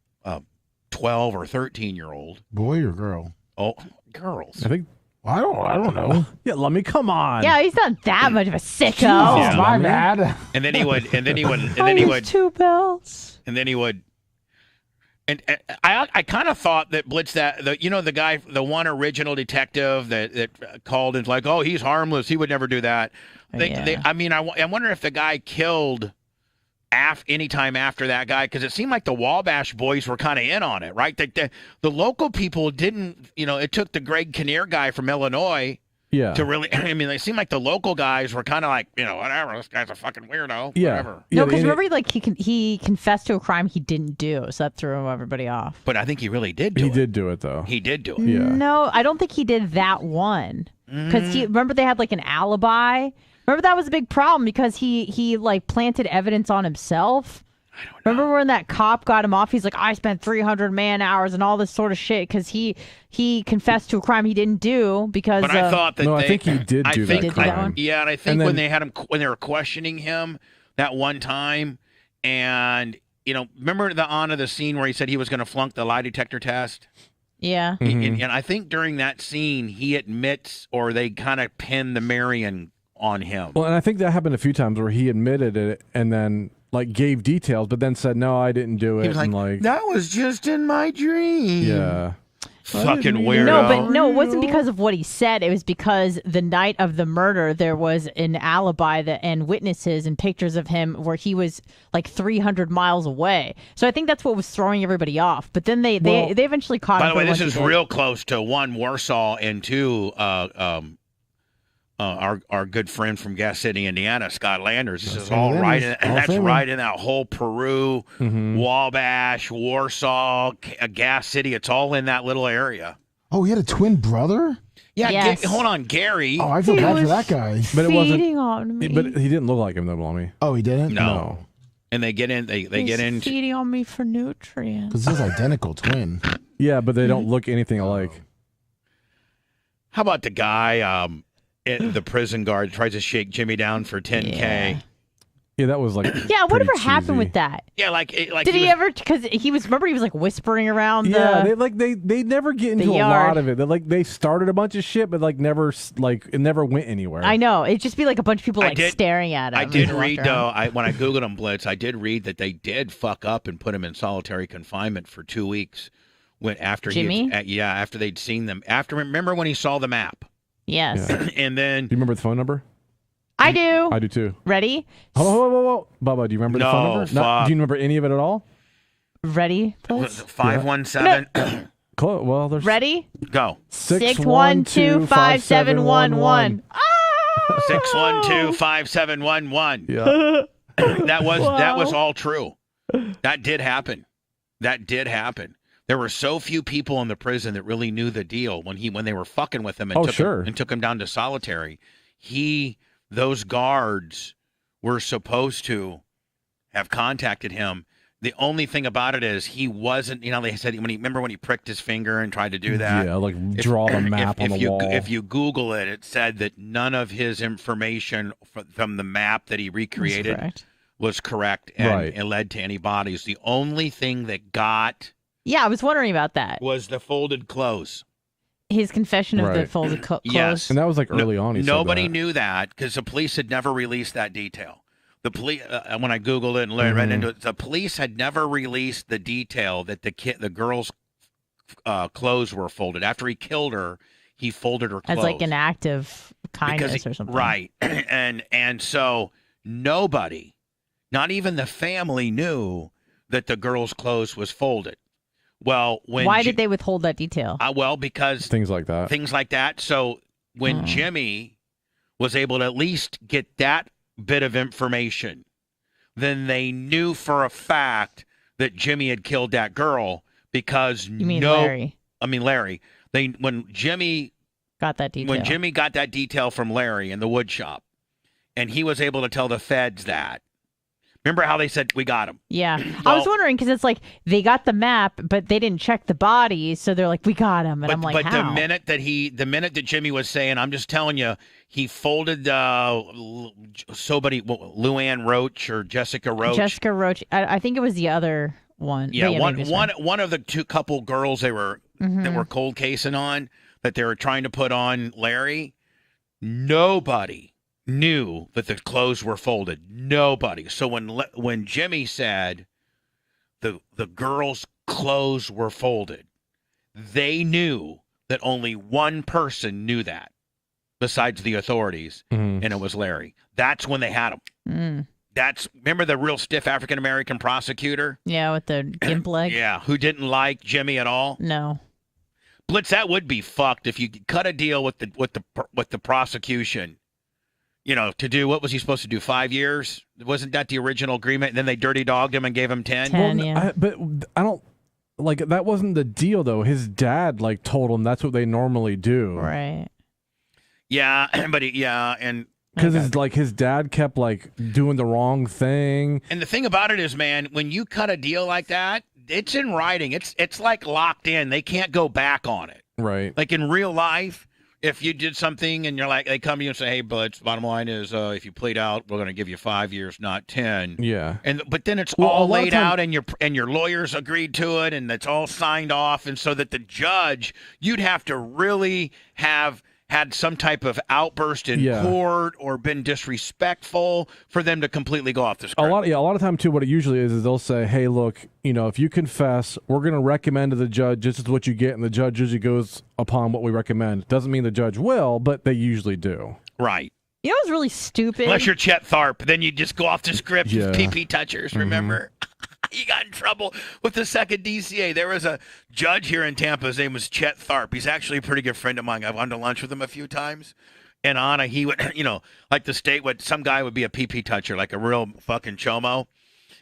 12 or 13-year-old. Boy or girl? Oh, girls. I think. I don't know. Yeah, let me come on. Yeah, he's not that much of a sicko. Yeah. My bad. And then he would 2 belts. And then he would. And I kind of thought that Blitz, the guy, the one original detective that called and like, oh, he's harmless, he would never do that. I wonder if the guy killed any time after that guy, because it seemed like the Wabash boys were kind of in on it, right? The local people didn't, it took the Greg Kinnear guy from Illinois. Yeah. To really, they seem like the local guys were kind of like, whatever, this guy's a fucking weirdo. Yeah. Whatever. No, because remember, like he confessed to a crime he didn't do, so that threw everybody off. But I think he really did do it. He did do it, though. He did do it. Yeah. No, I don't think he did that one. Because remember they had like an alibi. Remember that was a big problem because he like planted evidence on himself. Remember when that cop got him off? He's like, I spent 300 man hours and all this sort of shit because he confessed to a crime he didn't do because. But I thought that I think he did do that crime. Yeah, and I think when they were questioning him that one time, and remember the scene where he said he was going to flunk the lie detector test. Yeah. And I think during that scene, he admits, or they kind of pin the Marion on him. Well, and I think that happened a few times where he admitted it and then gave details, but then said, "No, I didn't do it." He was like, "That was just in my dream." Yeah. Fucking weirdo. No, it wasn't because of what he said. It was because the night of the murder, there was an alibi and witnesses and pictures of him where he was like 300 miles away. So I think that's what was throwing everybody off. But then they eventually caught him. By the way, this is real close to 1, Warsaw, and 2, our good friend from Gas City, Indiana, Scott Landers. This is all right in, and that's right in that whole Peru, Wabash, Warsaw, Gas City. It's all in that little area. Oh, he had a twin brother? Yeah, Yes. hold on, Gary. Oh, I feel bad for that guy. But it wasn't. Feeding on me. But he didn't look like him though, Blummy. Oh, he didn't? No. And they get in. They get He's into. feeding on me for nutrients. Because he's identical twin. Yeah, but they don't look anything alike. How about the guy? The prison guard tries to shake Jimmy down for $10K. Yeah, that was Yeah, whatever happened with that? Yeah, like Did he ever? Because he was. Remember, he was whispering around. Yeah, they never get into a lot of it. They started a bunch of shit, but never it never went anywhere. I know. It'd just be like a bunch of people staring at him. I did read though. When I googled him, Blitz, I did read that they did fuck up and put him in solitary confinement for 2 weeks. After Jimmy? After they'd seen them. Remember when he saw the map? Yes. Yeah. And then. Do you remember the phone number? I do. I do too. Ready? Whoa. Bubba, do you remember the phone number? Fuck. Do you remember any of it at all? Ready? Please? 517. Well, there's. Ready? Go. 612-5711. 612-5711. Yeah. That was all true. That did happen. There were so few people in the prison that really knew the deal when they were fucking with him and took him down to solitary. Those guards were supposed to have contacted him. The only thing about it is he wasn't. They said remember when he pricked his finger and tried to do that. Yeah, draw the map on the wall. If you Google it, it said that none of his information from the map that he recreated was correct and it led to any bodies. The only thing that got. Yeah, I was wondering about that. Was the folded clothes. His confession of the folded clothes. Yes. And that was early on. Nobody knew that because the police had never released that detail. The police, when I Googled it and read into it, the police had never released the detail that the girl's clothes were folded. After he killed her, he folded her clothes. As like an act of kindness or something. Right. And so nobody, not even the family, knew that the girl's clothes was folded. Well, why did they withhold that detail? Well, because things like that. So when Jimmy was able to at least get that bit of information, then they knew for a fact that Jimmy had killed that girl because Larry? I mean Larry. When Jimmy got that detail. When Jimmy got that detail from Larry in the wood shop, and he was able to tell the feds that. Remember how they said we got him? Yeah. I was wondering because it's like they got the map, but they didn't check the bodies, so they're like, we got him. And I'm like, how? The minute that Jimmy was saying, I'm just telling you, he folded Luann Roach or Jessica Roach. Jessica Roach. I think it was the other one. Yeah, one of the couple girls that were cold casing on that they were trying to put on Larry. Nobody knew that the clothes were folded. Nobody. So when Jimmy said the girl's clothes were folded, they knew that only one person knew that besides the authorities, and it was Larry. That's when they had him. Remember the real stiff African American prosecutor? Yeah, with the gimp leg. Yeah, who didn't like Jimmy at all? No. Blitz, that would be fucked if you cut a deal with the prosecution. To do, what was he supposed to do, 5 years? Wasn't that the original agreement? And then they dirty dogged him and gave him 10? 10, yeah. But I don't, that wasn't the deal, though. His dad, told him that's what they normally do. Right. Yeah, but and Because it's like his dad kept like doing the wrong thing. And the thing about it is, man, when you cut a deal like that, it's in writing. It's like locked in. They can't go back on it. Right. Like in real life, if you did something and you're like, they come to you and say, hey, Butch, bottom line is if you plead out, we're going to give you 5 years, not 10. Yeah. But then it's Well, a all lot of laid time- out and your lawyers agreed to it and it's all signed off. And so that the judge, you'd have to really have had some type of outburst in court or been disrespectful for them to completely go off the script. A lot of time too. What it usually is they'll say, "Hey, look, if you confess, we're going to recommend to the judge this is what you get," and the judge usually goes upon what we recommend. Doesn't mean the judge will, but they usually do. Right. You know what's really stupid? Unless you're Chet Tharp, then you just go off the script Yeah. with PP touchers, remember? He got in trouble with the second DCA. There was a judge here in Tampa. His name was Chet Tharp. He's actually a pretty good friend of mine. I've gone to lunch with him a few times. And Anna, he would, like the state would, some guy would be a PP toucher, like a real fucking chomo.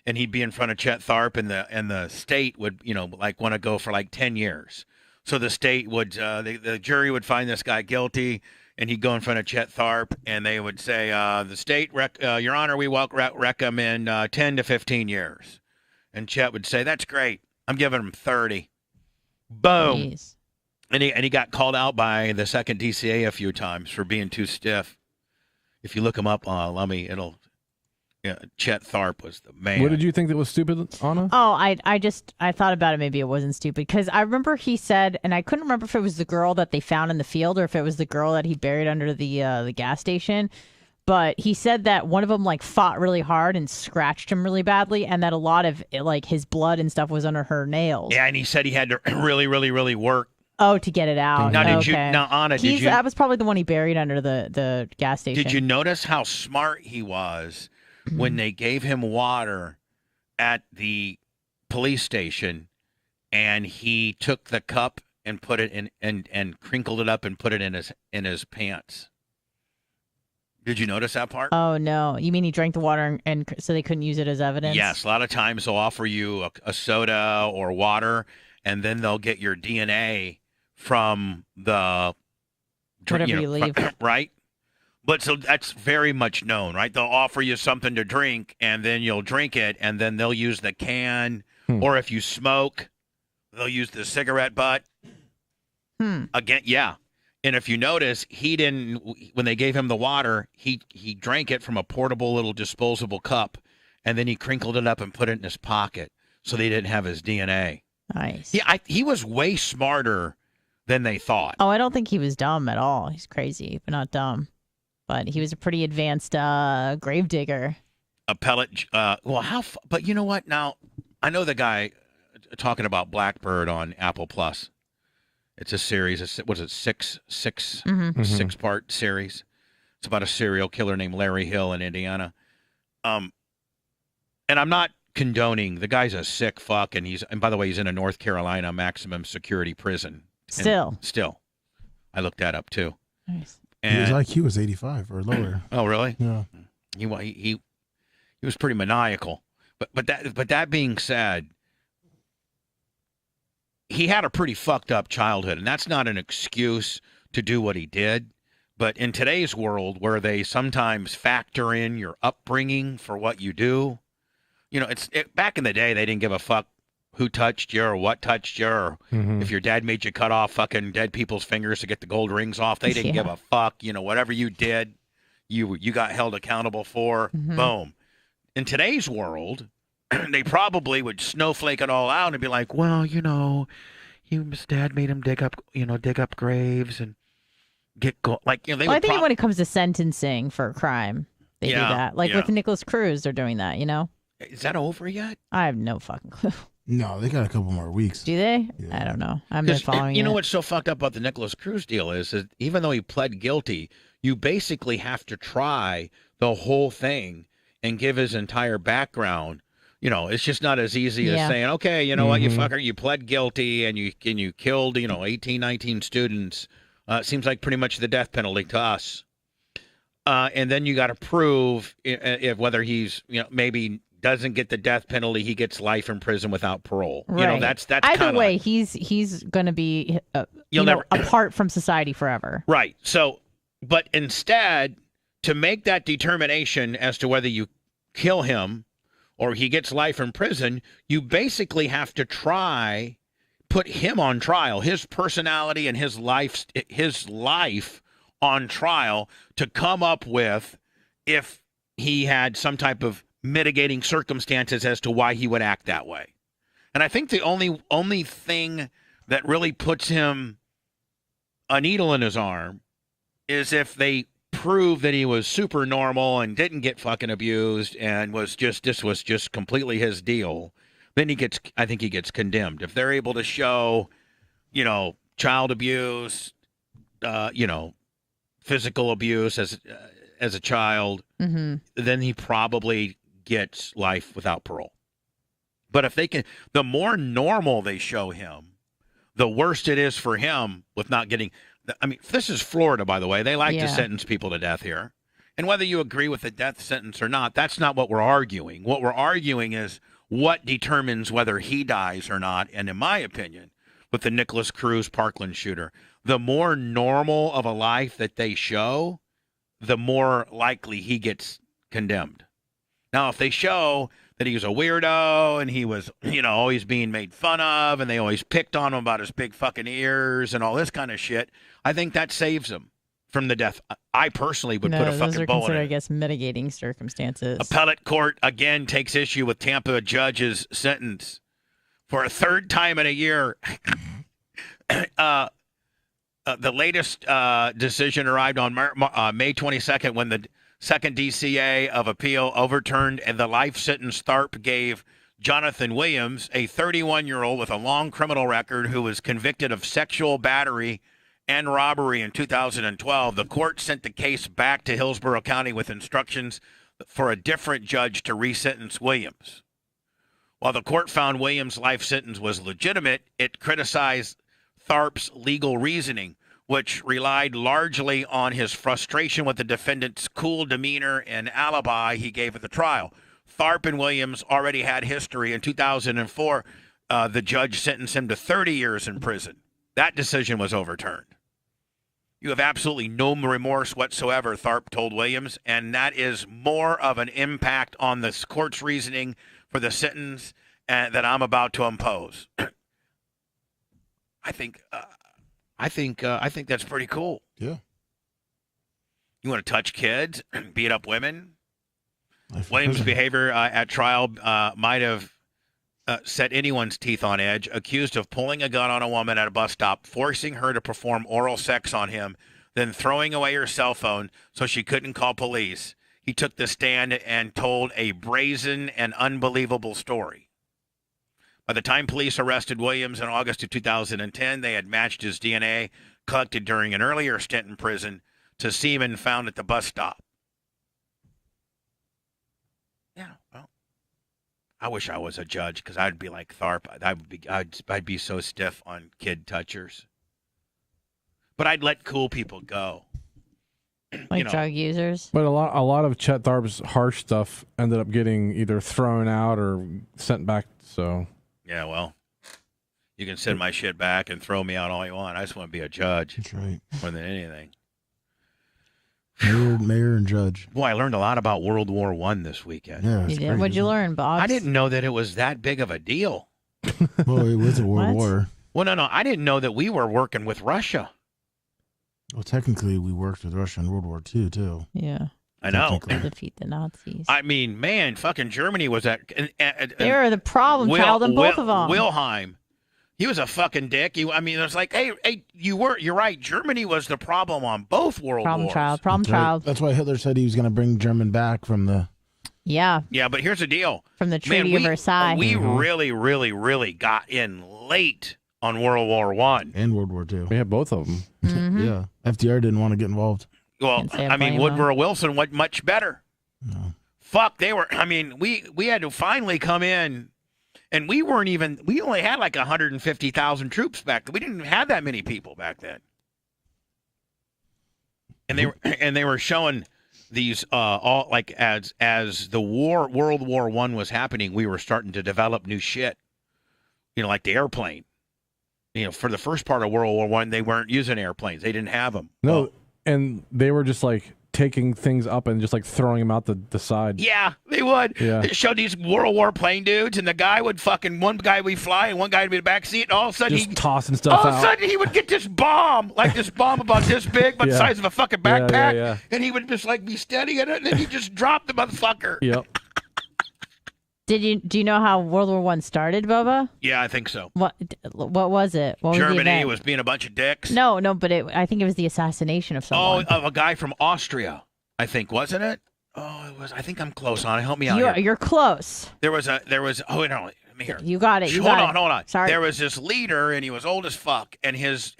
And he'd be in front of Chet Tharp, and the state would, like want to go for like 10 years. So the state would, the jury would find this guy guilty, and he'd go in front of Chet Tharp, and they would say, the state, Your Honor, we recommend 10 to 15 years. And Chet would say, that's great. I'm giving him 30. Boom. Jeez. And he got called out by the second DCA a few times for being too stiff. If you look him up, Chet Tharp was the man. What did you think that was stupid, Anna? Oh, I thought about it. Maybe it wasn't stupid because I remember he said, and I couldn't remember if it was the girl that they found in the field or if it was the girl that he buried under the gas station. But he said that one of them like fought really hard and scratched him really badly, and that a lot of like his blood and stuff was under her nails. Yeah, and he said he had to really, really, really work. Oh, to get it out. Now, Anna, did you? That was probably the one he buried under the gas station. Did you notice how smart he was when they gave him water at the police station, and he took the cup and put it in and crinkled it up and put it in his pants? Did you notice that part? Oh, no. You mean he drank the water and so they couldn't use it as evidence? Yes. A lot of times they'll offer you a soda or water, and then they'll get your DNA from the whatever you leave. Right? But so that's very much known, right? They'll offer you something to drink, and then you'll drink it, and then they'll use the can, or if you smoke, they'll use the cigarette butt. Again, yeah. And if you notice, he didn't. When they gave him the water, he drank it from a portable little disposable cup, and then he crinkled it up and put it in his pocket, so they didn't have his DNA. Nice. He was way smarter than they thought. Oh, I don't think he was dumb at all. He's crazy, but not dumb. But he was a pretty advanced grave digger. A pellet. But you know what? Now I know the guy talking about Blackbird on Apple Plus. It's a series. Was it six-part series? It's about a serial killer named Larry Hill in Indiana. And I'm not condoning. The guy's a sick fuck, and by the way, he's in a North Carolina maximum security prison. Still, I looked that up too. Nice. His IQ was 85 or lower. Oh, really? Yeah. He was pretty maniacal. But that being said, he had a pretty fucked up childhood, and that's not an excuse to do what he did. But in today's world, where they sometimes factor in your upbringing for what you do, back in the day, they didn't give a fuck who touched you or what touched you, or if your dad made you cut off fucking dead people's fingers to get the gold rings off. They didn't give a fuck. Whatever you did, you got held accountable for. Boom. In today's world, they probably would snowflake it all out and be like, well, his dad made him dig up graves and get I think when it comes to sentencing for a crime, they do that. Like with Nicholas Cruz, they're doing that. Is that over yet? I have no fucking clue. No, they got a couple more weeks. Do they? Yeah. I don't know. I'm not following. You know what's so fucked up about the Nicholas Cruz deal is that even though he pled guilty, you basically have to try the whole thing and give his entire background. It's just not as easy as saying, okay, you know what, you fucker, you pled guilty and you killed, 18, 19 students. It seems like pretty much the death penalty to us. And then you got to prove if whether he's, maybe doesn't get the death penalty, he gets life in prison without parole. Right. That's either way, he's going to be apart from society forever. Right. So, but instead, to make that determination as to whether you kill him or he gets life in prison, you basically have to put him on trial, his personality and his life on trial, to come up with if he had some type of mitigating circumstances as to why he would act that way. And I think the only thing that really puts him a needle in his arm is if they prove that he was super normal and didn't get fucking abused and this was just completely his deal. Then I think he gets condemned. If they're able to show, child abuse, physical abuse as a child, then he probably gets life without parole. But if the more normal they show him, the worse it is for him with not getting. I mean, this is Florida, by the way. They like to sentence people to death here. And whether you agree with the death sentence or not, that's not what we're arguing. What we're arguing is what determines whether he dies or not. And in my opinion, with the Nicholas Cruz Parkland shooter, the more normal of a life that they show, the more likely he gets condemned. Now, if they show that he was a weirdo and he was, always being made fun of and they always picked on him about his big fucking ears and all this kind of shit, I think that saves him from the death. I personally would put a fucking bullet in it. I guess, mitigating circumstances. Appellate court again takes issue with Tampa judge's sentence for a third time in a year. The latest decision arrived on May 22nd when the Second DCA of Appeal overturned the life sentence Tharp gave Jonathan Williams, a 31-year-old with a long criminal record who was convicted of sexual battery and robbery in 2012. The court sent the case back to Hillsborough County with instructions for a different judge to resentence Williams. While the court found Williams' life sentence was legitimate, it criticized Tharp's legal reasoning, which relied largely on his frustration with the defendant's cool demeanor and alibi he gave at the trial. Tharp and Williams already had history. In 2004, the judge sentenced him to 30 years in prison. That decision was overturned. You have absolutely no remorse whatsoever, Tharp told Williams, and that is more of an impact on this court's reasoning for the sentence that I'm about to impose. I think that's pretty cool. Yeah. You want to touch kids, beat up women? Williams' behavior at trial might have set anyone's teeth on edge. Accused of pulling a gun on a woman at a bus stop, forcing her to perform oral sex on him, then throwing away her cell phone so she couldn't call police. He took the stand and told a brazen and unbelievable story. By the time police arrested Williams in August of 2010, they had matched his DNA collected during an earlier stint in prison to semen found at the bus stop. Yeah, well, I wish I was a judge because I'd be like Tharp. I'd be so stiff on kid touchers. But I'd let cool people go. Like drug users. But a lot of Chet Tharp's harsh stuff ended up getting either thrown out or sent back. So yeah, well, you can send my shit back and throw me out all you want. I just want to be a judge. That's right. More than anything. Mayor and judge. Boy, I learned a lot about World War I this weekend. Yeah, You did? What'd you learn, Bob? I didn't know that it was that big of a deal. Well, it was a world war. Well, no, I didn't know that we were working with Russia. Well, technically, we worked with Russia in World War II, too. Yeah. I know. Defeat the Nazis. I mean, man, fucking Germany was at They were the problem child in both of them. Wilhelm, he was a fucking dick. It was like, hey, you're right. Germany was the problem on both world wars. Problem child. That's why Hitler said he was going to bring German back from the... Yeah. Yeah, but here's the deal. From the Treaty of Versailles. We really, really, really got in late on World War I. And World War II. We had both of them. Mm-hmm. Yeah. FDR didn't want to get involved. Well, Woodrow Wilson went much better. No. Fuck, they were, we had to finally come in, and we only had like 150,000 troops back then. We didn't have that many people back then. And they were showing these all like as the World War I was happening, we were starting to develop new shit. Like the airplane. For the first part of World War I, they weren't using airplanes. They didn't have them. No, and they were just like taking things up and just like throwing them out the side. Yeah, they would. Yeah. They showed these World War plane dudes, and the guy would one guy would fly, and one guy would be in the back seat, and all of a sudden Just tossing stuff all of a out. sudden he would get this bomb, like this bomb about this big, but the Yeah. size of a fucking backpack, Yeah. and he would just like be steady in it, and then he just dropped the motherfucker. Yep. Do you know how World War I started, Bubba? Yeah, I think so. What was it? What was the Germany event? was being a bunch of dicks. No, but I think it was the assassination of someone. Oh, of a guy from Austria, I think, wasn't it? Oh, it was. I think I'm close on it. Help me out here. You're close. There was. Oh, wait, no. Let me hear. You got it. Hold on. Sorry. There was this leader, and he was old as fuck, and his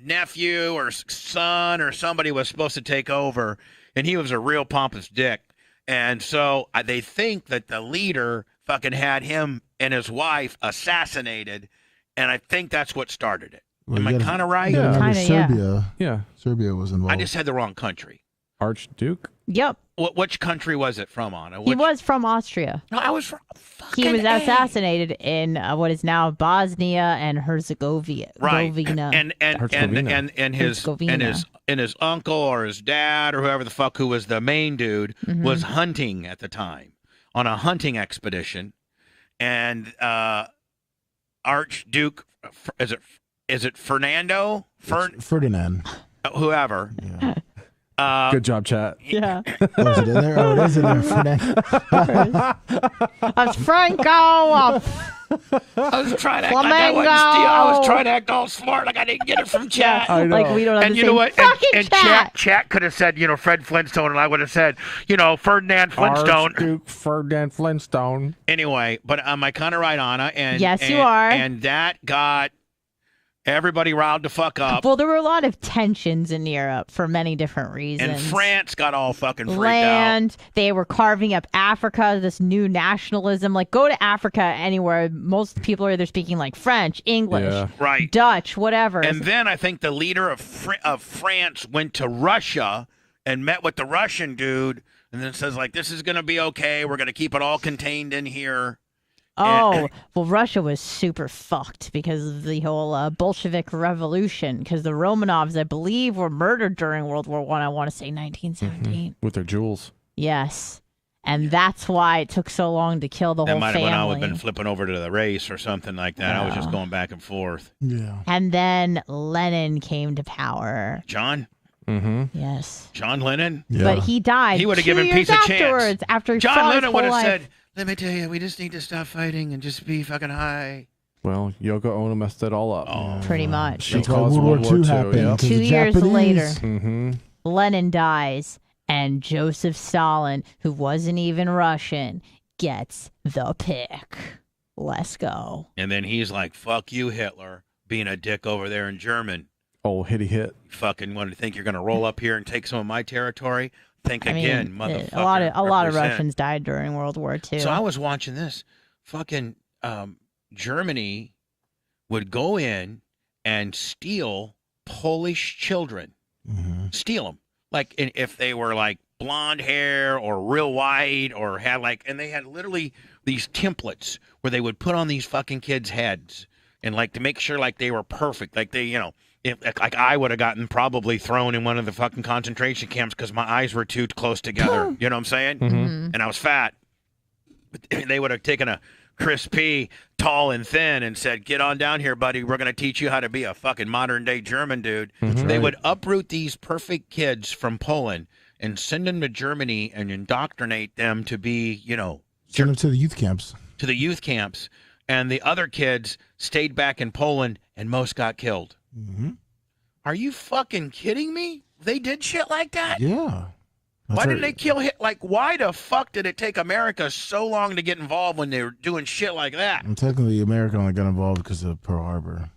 nephew or son or somebody was supposed to take over, and he was a real pompous dick. And so they think that the leader fucking had him and his wife assassinated, and I think that's what started it. Am I kind of right? Yeah, Kinda, yeah. Serbia. Yeah. Serbia was involved. I just had the wrong country. Archduke? Yep. Which country was it from, Anna? He was from Austria. No, I was from He was assassinated in what is now Bosnia and Herzegovina. Right. Herzegovina. And his uncle or his dad or whoever the fuck who was the main dude was hunting at the time on a hunting expedition, and Archduke is it Fernando Ferdinand. Whoever. Yeah. Good job, chat. Yeah. Was it in there? Oh, it is in there. Ferdinand. That's Franco. I was trying to act like I wasn't steal. I was trying to act all smart like I didn't get it from chat. I know. Like we don't And you know what? Fucking And chat. chat could have said, Fred Flintstone, and I would have said, Ferdinand Flintstone. Archduke Ferdinand Flintstone. Anyway, but am I kind of right, Anna? And Yes, you are. And that got everybody riled the fuck up. Well, there were a lot of tensions in Europe for many different reasons. And France got all fucking freaked Land. They were carving up Africa, this new nationalism. Like, go to Africa anywhere. Most people are either speaking like French, English, out. Right. Dutch, whatever. And then I think the leader of France went to Russia and met with the Russian dude and then says, like, this is going to be okay. We're going to keep it all contained in here. well, Russia was super fucked because of the whole Bolshevik Revolution. Because the Romanovs, I believe, were murdered during World War I. I want to say 1917. With their jewels. Yes. And that's why it took so long to kill the That whole might family. have been flipping over to the race or something like that. I was just going back and forth. Yeah. And then Lenin came to power. John? Mm-hmm. Yes. John Lennon? Yeah. But he died. He would have 2 given years peace a chance. afterwards, after he John fought his Lennon would whole have life. said, let me tell you, we just need to stop fighting and just be fucking high. Well, Yoko Ono messed it all up. Oh. Pretty much. She That's why caused World War II happened. Yep. 'cause 2 the years Japanese- later, Mm-hmm. Lenin dies, and Joseph Stalin, who wasn't even Russian, gets the pick. Let's go. And then he's like, fuck you, Hitler, being a dick over there in German. Oh, hitty hit. You fucking want to think you're going to roll up here and take some of my territory? Think I again, mean, motherfucker. a lot of Represent. Russians died during World War II. So I was watching this. Fucking Germany would go in and steal Polish children. Steal them. Like if they were like blonde hair or real white or had like, and they had literally these templates where they would put on these fucking kids' heads and like to make sure like they were perfect. Like they, if, like I would have gotten probably thrown in one of the fucking concentration camps because my eyes were too close together. You know what I'm saying? Mm-hmm. And I was fat. But they would have taken a Chris P, tall and thin, and said, get on down here, buddy. We're going to teach you how to be a fucking modern-day German dude. They would uproot these perfect kids from Poland and send them to Germany and indoctrinate them to be, Send them to the youth camps. to the youth camps. And the other kids stayed back in Poland, and most got killed. Are you fucking kidding me? They did shit like that? Yeah. Why did they kill him? Like, why the fuck did it take America so long to get involved when they were doing shit like that? And technically, America only got involved because of Pearl Harbor.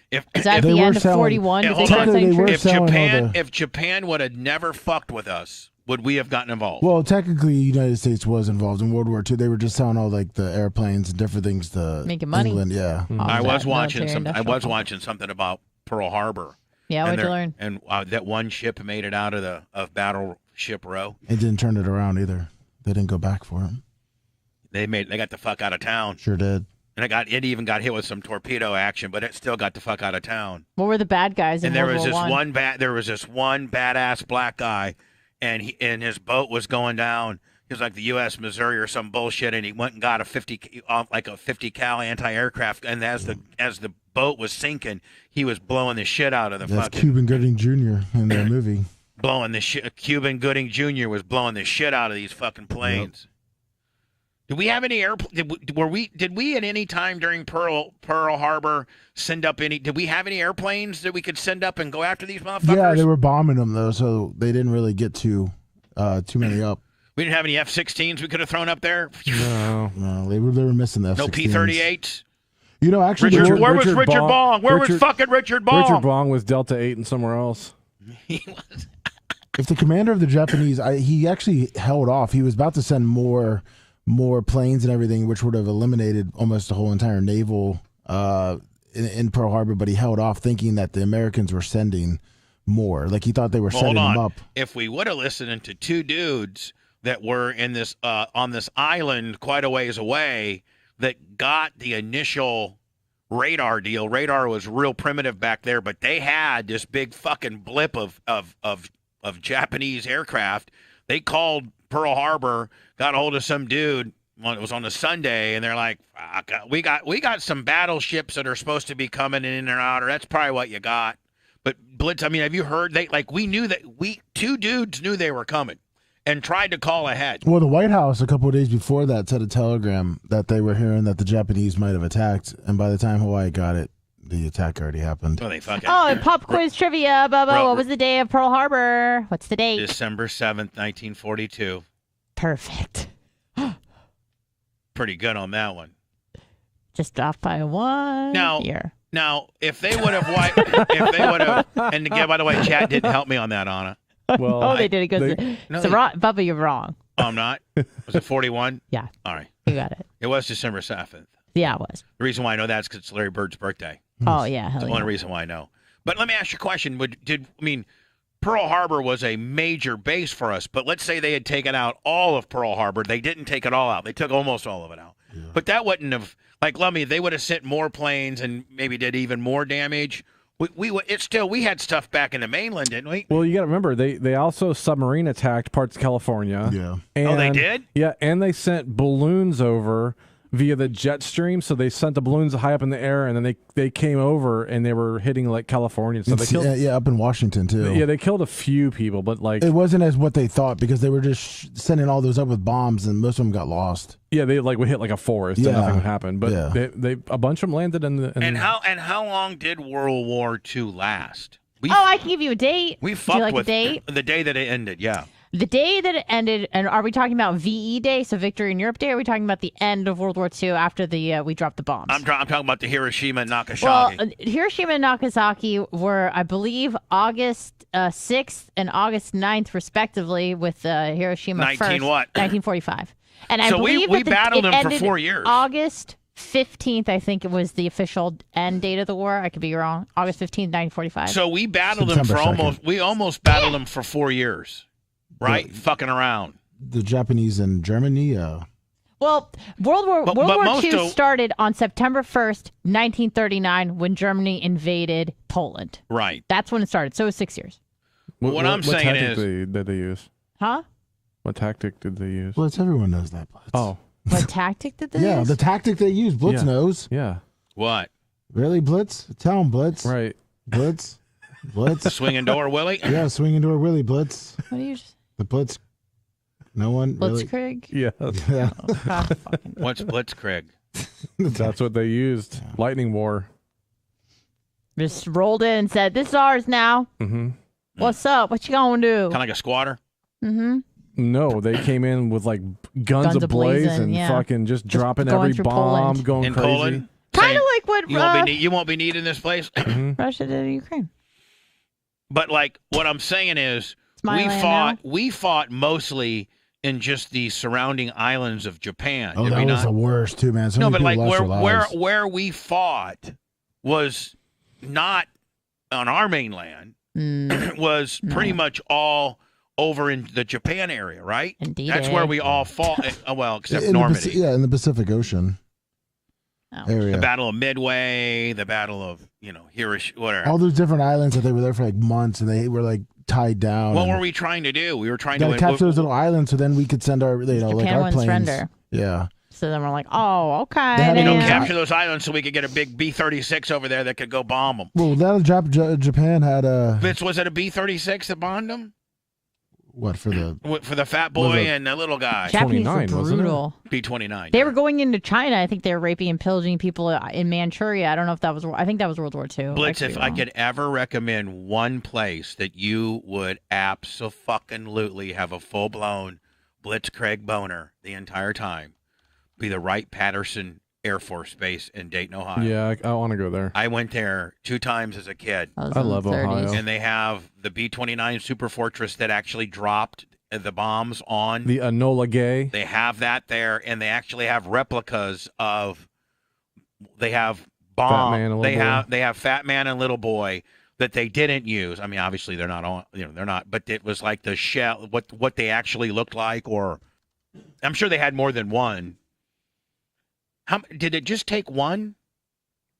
If Is that They the were end of selling- 41? Yeah, Did hold they on. start saying They were troops? selling if Japan would have never fucked with us, would we have gotten involved? Well, technically, the United States was involved in World War II. They were just selling all like the airplanes and different things to Making money. England. Yeah. I was watching military I was industrial watching something about Pearl Harbor. Yeah, and what'd you learn? And that one ship made it out of Battleship Row. It didn't turn it around either. They didn't go back for it. They got the fuck out of town. Sure did. And it even got hit with some torpedo action, but it still got the fuck out of town. What were the bad guys in And there World was War this I? one badass black guy, and his boat was going down. He was like the U.S. Missouri or some bullshit, and he went and got a 50 cal anti-aircraft, and as the boat was sinking, he was blowing the shit out of the That's fucking. Cuban Gooding Jr. in the movie. Blowing the shit. Cuban Gooding Jr. was blowing the shit out of these fucking planes. Yep. Did we have any Did we at any time during Pearl Harbor send up any? Did we have any airplanes that we could send up and go after these motherfuckers? Yeah, they were bombing them though, so they didn't really get too many up. We didn't have any F-16s we could have thrown up there. No, they were missing the F-16s. No P-38s. You know, actually, where was Richard Bong? Where was fucking Richard Bong? Richard Bong was Delta 8 and somewhere else. He was. If the commander of the Japanese, he actually held off. He was about to send more planes and everything, which would have eliminated almost the whole entire naval in Pearl Harbor, but he held off thinking that the Americans were sending more. Like he thought they were setting them up. If we would have listened to two dudes that were in this on this island quite a ways away that got the initial radar deal. Radar was real primitive back there, but they had this big fucking blip of Japanese aircraft. They called Pearl Harbor, got a hold of some dude. Well, it was on a Sunday, and they're like, we got some battleships that are supposed to be coming in or out, or that's probably what you got. But Blitz, I mean, have you heard? We knew that two dudes knew they were coming and tried to call ahead. Well, the White House a couple of days before that sent a telegram that they were hearing that the Japanese might have attacked, and by the time Hawaii got it, the attack already happened. And pop quiz trivia, Bubba. What was the day of Pearl Harbor? What's the date? December 7th, 1942. Perfect. Pretty good on that one. Just off by one year. Now, if they would have, and again, by the way, chat didn't help me on that, Anna. Well, they did it because Bubba, you're wrong. Oh, I'm not? Was it 41? Yeah. All right. You got it. It was December 7th. Yeah, it was. The reason why I know that is because it's Larry Bird's birthday. Oh, yeah. That's the only reason why I know. But let me ask you a question. Pearl Harbor was a major base for us, but let's say they had taken out all of Pearl Harbor. They didn't take it all out. They took almost all of it out. Yeah. But that wouldn't have, they would have sent more planes and maybe did even more damage. We had stuff back in the mainland, didn't we? Well, you got to remember, they also submarine attacked parts of California. Yeah. And, they did? Yeah, and they sent balloons over via the jet stream. So they sent the balloons high up in the air, and then they came over, and they were hitting, California. So they killed, up in Washington, too. Yeah, they killed a few people, but, It wasn't as what they thought, because they were just sending all those up with bombs, and most of them got lost. Yeah, they, would hit, a forest, and nothing would happen. But they a bunch of them landed in the... And how long did World War II last? I can give you a date. We fucked with a date? The day that it ended, yeah. The day that it ended, and are we talking about VE Day, so Victory in Europe Day, or are we talking about the end of World War II after we dropped the bombs? I'm talking about the Hiroshima and Nagasaki. Well, Hiroshima and Nagasaki were, I believe, August 6th and August 9th, respectively, with Hiroshima 1945. And I believe we battled them for 4 years. August 15th, I think it was the official end date of the war. I could be wrong. August 15th, 1945. So we battled them for almost battled them for 4 years. Right? Fucking around. The Japanese and Germany? Well, World War II started on September 1st, 1939, when Germany invaded Poland. Right. That's when it started. So it was 6 years. What I'm saying is... did they use? Huh? What tactic did they use? Blitz, everyone knows that, Blitz. Oh. What tactic did they use? Yeah, the tactic they used. Blitz knows. Yeah. What? Really, Blitz? Tell him, Blitz. Right. Blitz? Blitz? Swinging door Willie? Yeah, swinging door Willie, Blitz. What do you... The Blitz. No one Blitzkrieg? Really? Yeah. What's Blitzkrieg? That's what they used. Lightning War. Just rolled in and said, "This is ours now." Mm-hmm. What's up? What you gonna do? Kind of like a squatter? Mm-hmm. No, they came in with guns ablaze and fucking just dropping every bomb, Poland. going in crazy. Poland? Kind of like what you won't be needing this place. Russia did in Ukraine. But what I'm saying is, we fought mostly in just the surrounding islands of Japan. Oh, that was the worst too, man. So many people lost their lives. where we fought was not on our mainland. Was pretty much all over in the Japan area, right? Indeed. That's where we all fought. Except Normandy. In the Pacific Ocean area. The Battle of Midway, the Battle of Hiroshima, whatever. All those different islands that they were there for months, and they were tied down. What and were we trying to do? We were trying gotta to capture those little islands so then we could send our, like Japan our wouldn't planes. surrender. Yeah. So then we're like, oh, okay. They had you know, Yeah. capture those islands so we could get a big B-36 over there that could go bomb them. Well, that Japan had a Vince, was it a B-36 that bombed them? what for the fat boy and the little guy? Japanese were brutal. B-29. They were going into China. I think they were raping and pillaging people in Manchuria. I don't know if that was. I think that was World War II. Blitz, if I could ever recommend one place that you would abso-fucking-lutely have a full-blown Blitzkrieg boner the entire time, be the Wright-Patterson Air Force Base in Dayton, Ohio. Yeah, I want to go there. I went there 2 times as a kid. I love Ohio. And they have the B-29 Super Fortress that actually dropped the bombs on. The Enola Gay. They have that there, and they actually have replicas of. They have bomb. Fat Man and they Little have Boy. they have Fat Man and Little Boy that they didn't use. I mean, obviously they're not on. They're not. But it was like the shell. What they actually looked like, or I'm sure they had more than one. How did it just take one?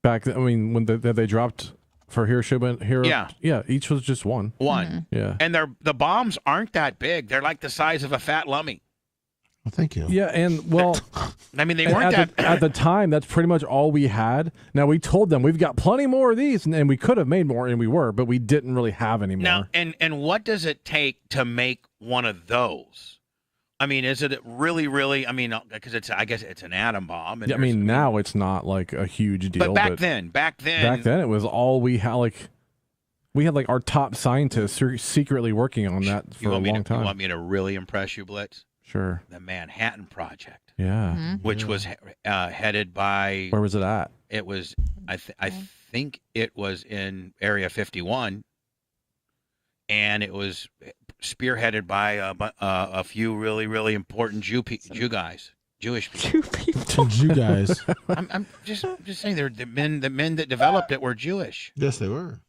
Back then, I mean, when they dropped for Hiroshima, yeah, each was just one. One. Yeah. And the bombs aren't that big. They're like the size of a fat lummy. Well, thank you. Yeah, and well, I mean, they weren't at the time. That's pretty much all we had. Now we told them we've got plenty more of these, and we could have made more, and we were, but we didn't really have any more. Now, and what does it take to make one of those? I mean, is it really, really? I mean, because I guess it's an atom bomb. And Yeah, I mean, now it's not like a huge deal. But back then, it was all we had. Like, we had like our top scientists secretly working on that for a long time. You want me to really impress you, Blitz? Sure. The Manhattan Project. Yeah. Which was headed by. Where was it at? It was. I think it was in Area 51, and it was spearheaded by a few really, really important Jew guys, Jewish people. Jew guys. I'm just saying, they're the men that developed it were Jewish. Yes, they were.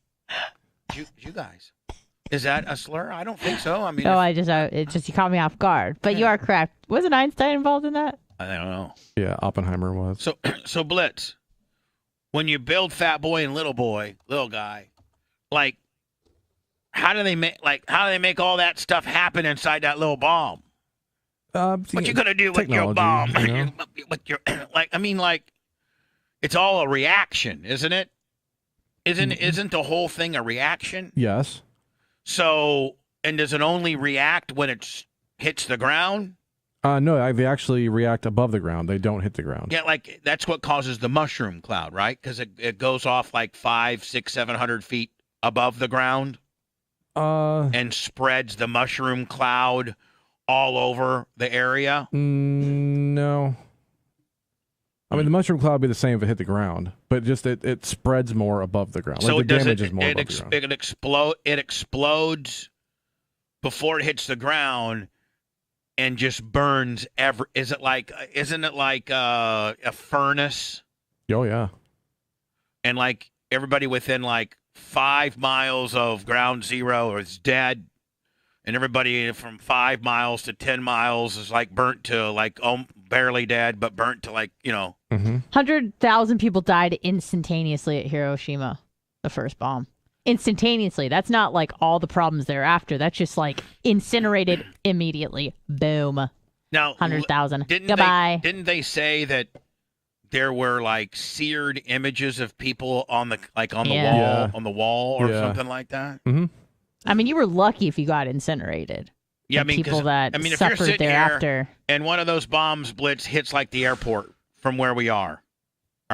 Jew guys. Is that a slur? I don't think so. I mean, No, it just you caught me off guard. But you are correct. Wasn't Einstein involved in that? I don't know. Yeah, Oppenheimer was. So Blitz, when you build Fat Boy and Little Guy, like, how do they make all that stuff happen inside that little bomb? What you gonna do with your bomb? You know? With your it's all a reaction, isn't it? Isn't the whole thing a reaction? Yes. So, and does it only react when it hits the ground? No, they actually react above the ground. They don't hit the ground. Yeah, like that's what causes the mushroom cloud, right? Because it goes off like 500, 600, 700 feet above the ground. And spreads the mushroom cloud all over the area? No. I mean, the mushroom cloud would be the same if it hit the ground, but just it spreads more above the ground. So like the damage is more above the ground. It explodes before it hits the ground and just burns isn't it like a furnace? Oh, yeah. And like everybody within like 5 miles of ground zero is dead, and everybody from 5 miles to 10 miles is like burnt to like barely dead, but burnt to like 100,000 people died instantaneously at Hiroshima, the first bomb. Instantaneously. That's not like all the problems thereafter. That's just like incinerated immediately. Boom. Now 100,000. Goodbye. Didn't they say that there were like seared images of people on the wall or something like that? Mm-hmm. I mean, you were lucky if you got incinerated. Yeah, The people that if you're suffered sitting thereafter. here and one of those bombs, Blitz, hits like the airport from where we are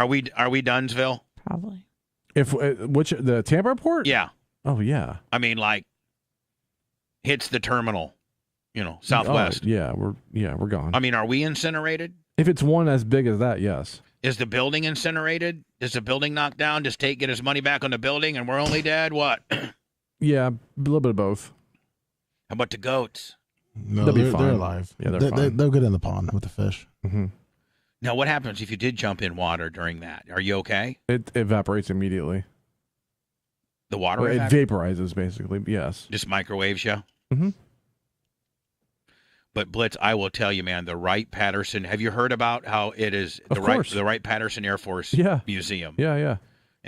we Dunsville? Probably. If the Tampa airport? Yeah. Oh yeah. I mean, like hits the terminal, Southwest. Oh, we're gone. I mean, are we incinerated? If it's one as big as that, yes. Is the building incinerated? Is the building knocked down? Just get his money back on the building and we're only dead? What? Yeah, a little bit of both. How about the goats? No, They'll be they're fine. alive. Yeah, they're fine. They'll get in the pond with the fish. Mm-hmm. Now, what happens if you did jump in water during that? Are you okay? It evaporates immediately. The water It vaporizes, basically, yes. Just microwaves you? Mm-hmm. But Blitz, I will tell you, man, the Wright-Patterson, have you heard about how it is the Wright-Patterson Air Force Museum? Yeah.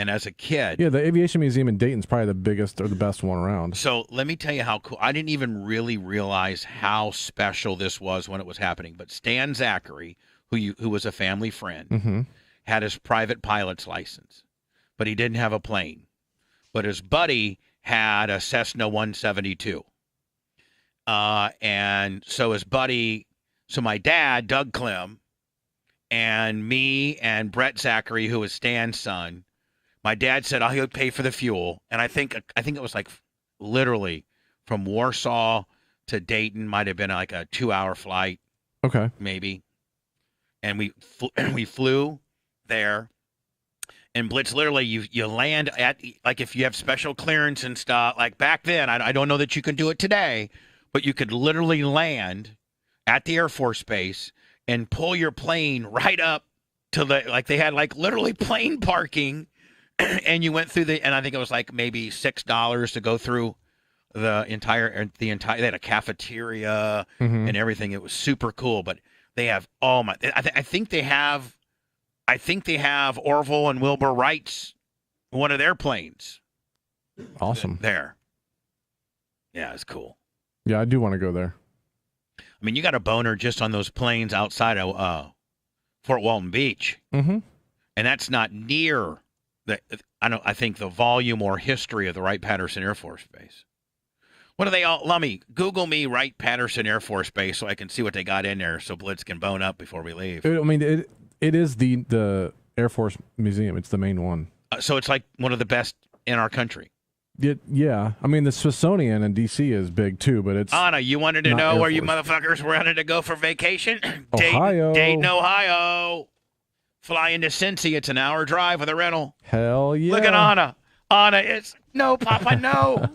And as a kid, Yeah, the Aviation Museum in Dayton's probably the biggest or the best one around. so let me tell you how cool. I didn't even really realize how special this was when it was happening. But Stan Zachary, who was a family friend, had his private pilot's license, but he didn't have a plane. But his buddy had a Cessna 172. And so his buddy, so my dad, Doug Clem, and me and Brett Zachary, who was Stan's son, my dad said, "I'll pay for the fuel." And I think it was like literally from Warsaw to Dayton, might have been like a 2-hour flight. Okay. Maybe. And we flew there. And Blitz, literally, you land at, like, if you have special clearance and stuff, like back then, I don't know that you can do it today, but you could literally land at the Air Force Base and pull your plane right up to the, like, they had, like, literally plane parking, and you went through and I think it was, like, maybe $6 to go through the entire, they had a cafeteria and everything. It was super cool, but they have, I think they have Orville and Wilbur Wright's, one of their planes. Awesome. There. Yeah, it's cool. Yeah, I do want to go there. I mean, you got a boner just on those planes outside of Fort Walton Beach. Mm-hmm. And that's not near I think the volume or history of the Wright-Patterson Air Force Base. What are they all? Lummy, Google me Wright-Patterson Air Force Base so I can see what they got in there so Blitz can bone up before we leave. I mean, it is the Air Force Museum. It's the main one. So it's like one of the best in our country. Yeah. I mean, the Smithsonian in D.C. is big too, but it's Anna, you wanted to know where you motherfuckers wanted to go for vacation? Ohio. Dayton, Ohio. Fly into Cincy. It's an hour drive with a rental. Hell yeah. Look at Anna. Anna, it's no, Papa, no.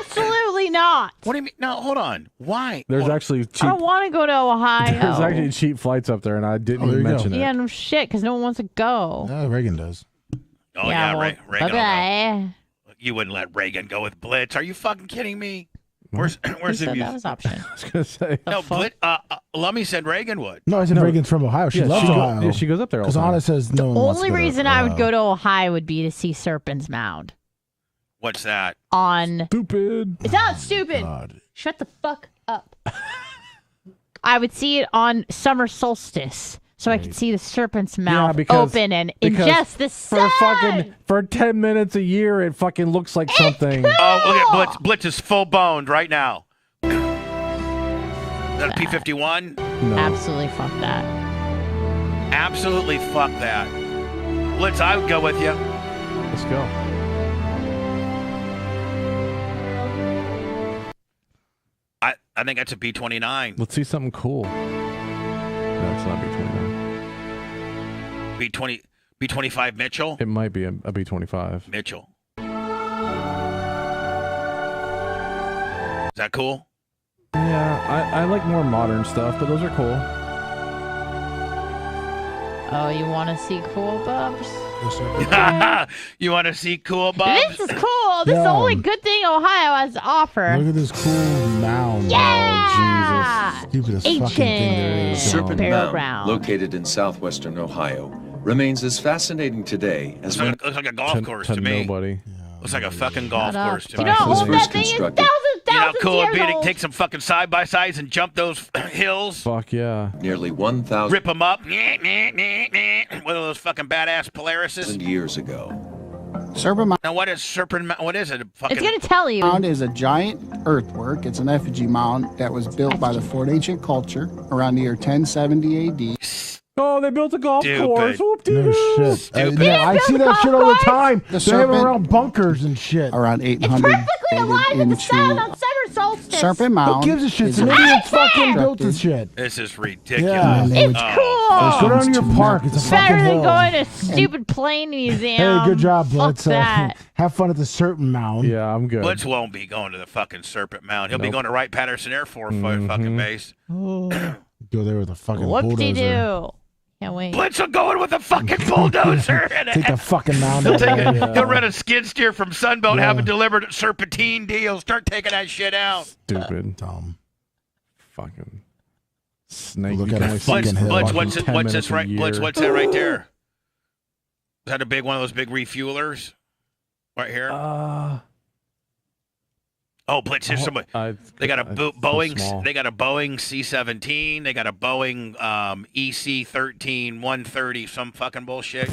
Absolutely not. What do you mean? No, hold on. Why? There's actually cheap. I don't want to go to Ohio. There's actually cheap flights up there, and I didn't even mention it. Yeah, no shit, because no one wants to go. Reagan does. Oh, yeah, well, Reagan. okay. You wouldn't let Reagan go with Blitz. Are you fucking kidding me? Where's Who the said view? that was option? I was gonna say No, Blitz. Lummy said Reagan would. No, I said Reagan's from Ohio. She loves Ohio. Yeah, she goes up there all Because the time. Anna says no one wants to Only go to reason I would Ohio. go to Ohio would be to see Serpent's Mound. What's that? Stupid. It's not stupid. God. Shut the fuck up. I would see it on summer solstice, so I could see the serpent's mouth open and ingest the sun. For 10 minutes a year, it fucking looks like something. Oh, look at Blitz. Blitz is full boned right now. Is that a P-51? No. Absolutely fuck that. Absolutely fuck that. Blitz, I would go with you. Let's go. I think that's a B-29. Let's see something cool. No, it's not B-29. B-25 Mitchell? It might be a B-25. Mitchell. Is that cool? Yeah, I like more modern stuff, but those are cool. Oh, you want to see cool bubs? You want to see cool bubs? This is cool. This is the only good thing Ohio has to offer. Look at this cool mound. Yeah! Oh, Jesus. Stupidest fucking thing there is. Serpent Barrel Mound, ground. located in southwestern Ohio, remains as fascinating today as when Looks like a golf course to me. Nobody. Looks like a fucking golf course to You me. know how was old first that thing is? constructed. You know how Thousands cool it'd be years to old. take some fucking side-by-sides and jump those hills? Fuck yeah. nearly 1,000 Rip them up? One of those fucking badass Polarises? years ago. Serpent Mound Now, what is Serpent? What is it? It's going to tell you. is a giant earthwork. It's an effigy mound that was built by the Fort Ancient Culture around the year 1070 AD. Oh, they built a golf course. No shit. Stupid. I see that shit all the time. The They have them serpent- around bunkers and shit. Around It's 800 perfectly aligned with the sun on summer solstice. Serpent Who Mound. gives a shit? is Some a- idiots fucking built this shit. This is ridiculous. Yeah. and they would- It's Oh, cool. Go down to your park. It's a It's fucking better than hill. going to a stupid plane museum. Hey, good job, Fuck Blitz. that. Have fun at the Serpent Mound. Yeah, I'm good. Blitz won't be going to the fucking Serpent Mound. He'll be Nope. going to Wright-Patterson Air Force fucking base. Go there with a fucking Whoop-de-doo. bulldozer. Can't wait. Blitz will go in with a fucking bulldozer. Take the fucking mound He'll out take of it. there. He'll rent a skid steer from Sunbelt, Yeah. have it delivered at Serpentine Deal. Start taking that shit out. Stupid. Dumb. Fucking snake. Look You at can a only fucking see hill. Blitz, fucking 10 what's minutes this a right? year. Blitz, what's that right there? that a big one of those big refuelers right here? Oh, Blitz, here's somebody. They got a Boeing. small. They got a Boeing C-17. They got a Boeing EC-13 130. Some fucking bullshit.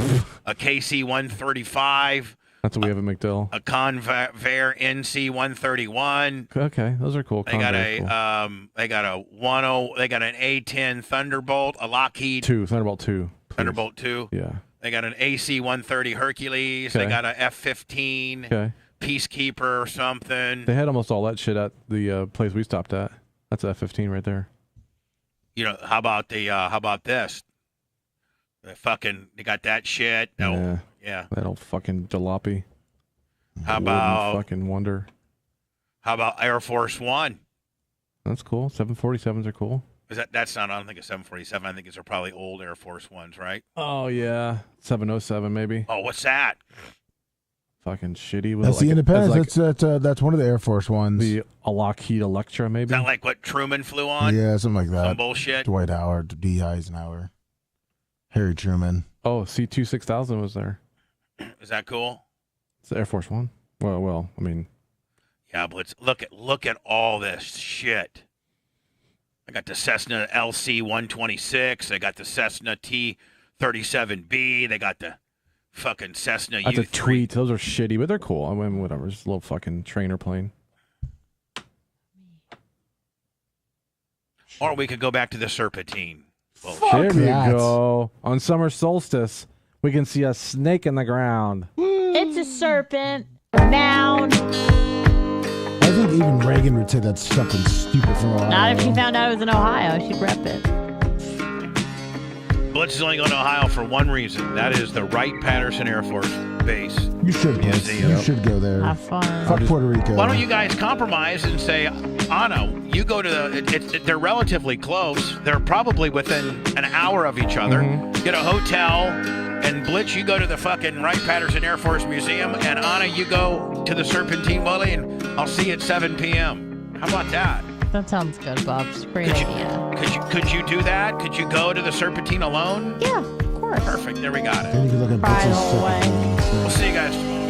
A KC-135. That's what we have at McDill. A Convair NC-131. Okay, those are cool. They got Convair's a cool. they got a 10. They got an A-10 Thunderbolt. A Lockheed Thunderbolt 2. Please. Thunderbolt 2. Yeah. They got an AC-130 Hercules. They Okay. got a F-15. Okay. Peacekeeper or something. They had almost all that shit at the place we stopped at. That's a F-15 right there. You know, how about this? They got that shit. No, yeah. That old fucking jalopy. How Wooden about fucking wonder? How about Air Force One? That's cool. 747s are cool. Is that's not? I don't think it's 747. I think it's probably old Air Force Ones, right? Oh yeah, 707 maybe. Oh, what's that? Fucking shitty. That's the Independence. That's one of the Air Force ones. The Lockheed Electra, maybe. Is that like what Truman flew on? Yeah, something like that. Some bullshit. Dwight Howard, D. Eisenhower, Harry Truman. Oh, C-2 6000 was there. Is that cool? It's the Air Force One. Well, I mean. Yeah, but look at all this shit. I got the Cessna LC-126. I got the Cessna T-37B. They got the fucking Cessna That's U-3. a tweet. Those are shitty, but they're cool. I mean, whatever. Just a little fucking trainer plane. Or we could go back to the Serpentine. Here we go. On summer solstice, we can see a snake in the ground. It's a serpent. Noun. I think even Reagan would say that's something stupid from Ohio. Not if she found out it was in Ohio. She'd rep it. Blitz is only going to Ohio for one reason. That is the Wright-Patterson Air Force Base. You should, Blitz. Museum. You should go there. Have fun. Fuck Puerto Rico. Why don't you guys compromise and say, Anna, you go to they're relatively close. They're probably within an hour of each other. Get a hotel, and Blitz, you go to the fucking Wright-Patterson Air Force Museum, and Anna, you go to the Serpentine Willie, and I'll see you at 7 p.m. How about that? That sounds good, Bob. It's a great idea. Could you do that? Could you go to the Serpentine alone? Yeah, of course. Perfect. There we got it. Then you can look at Cry the Blitz's whole way. Serpentine. We'll see you guys tomorrow.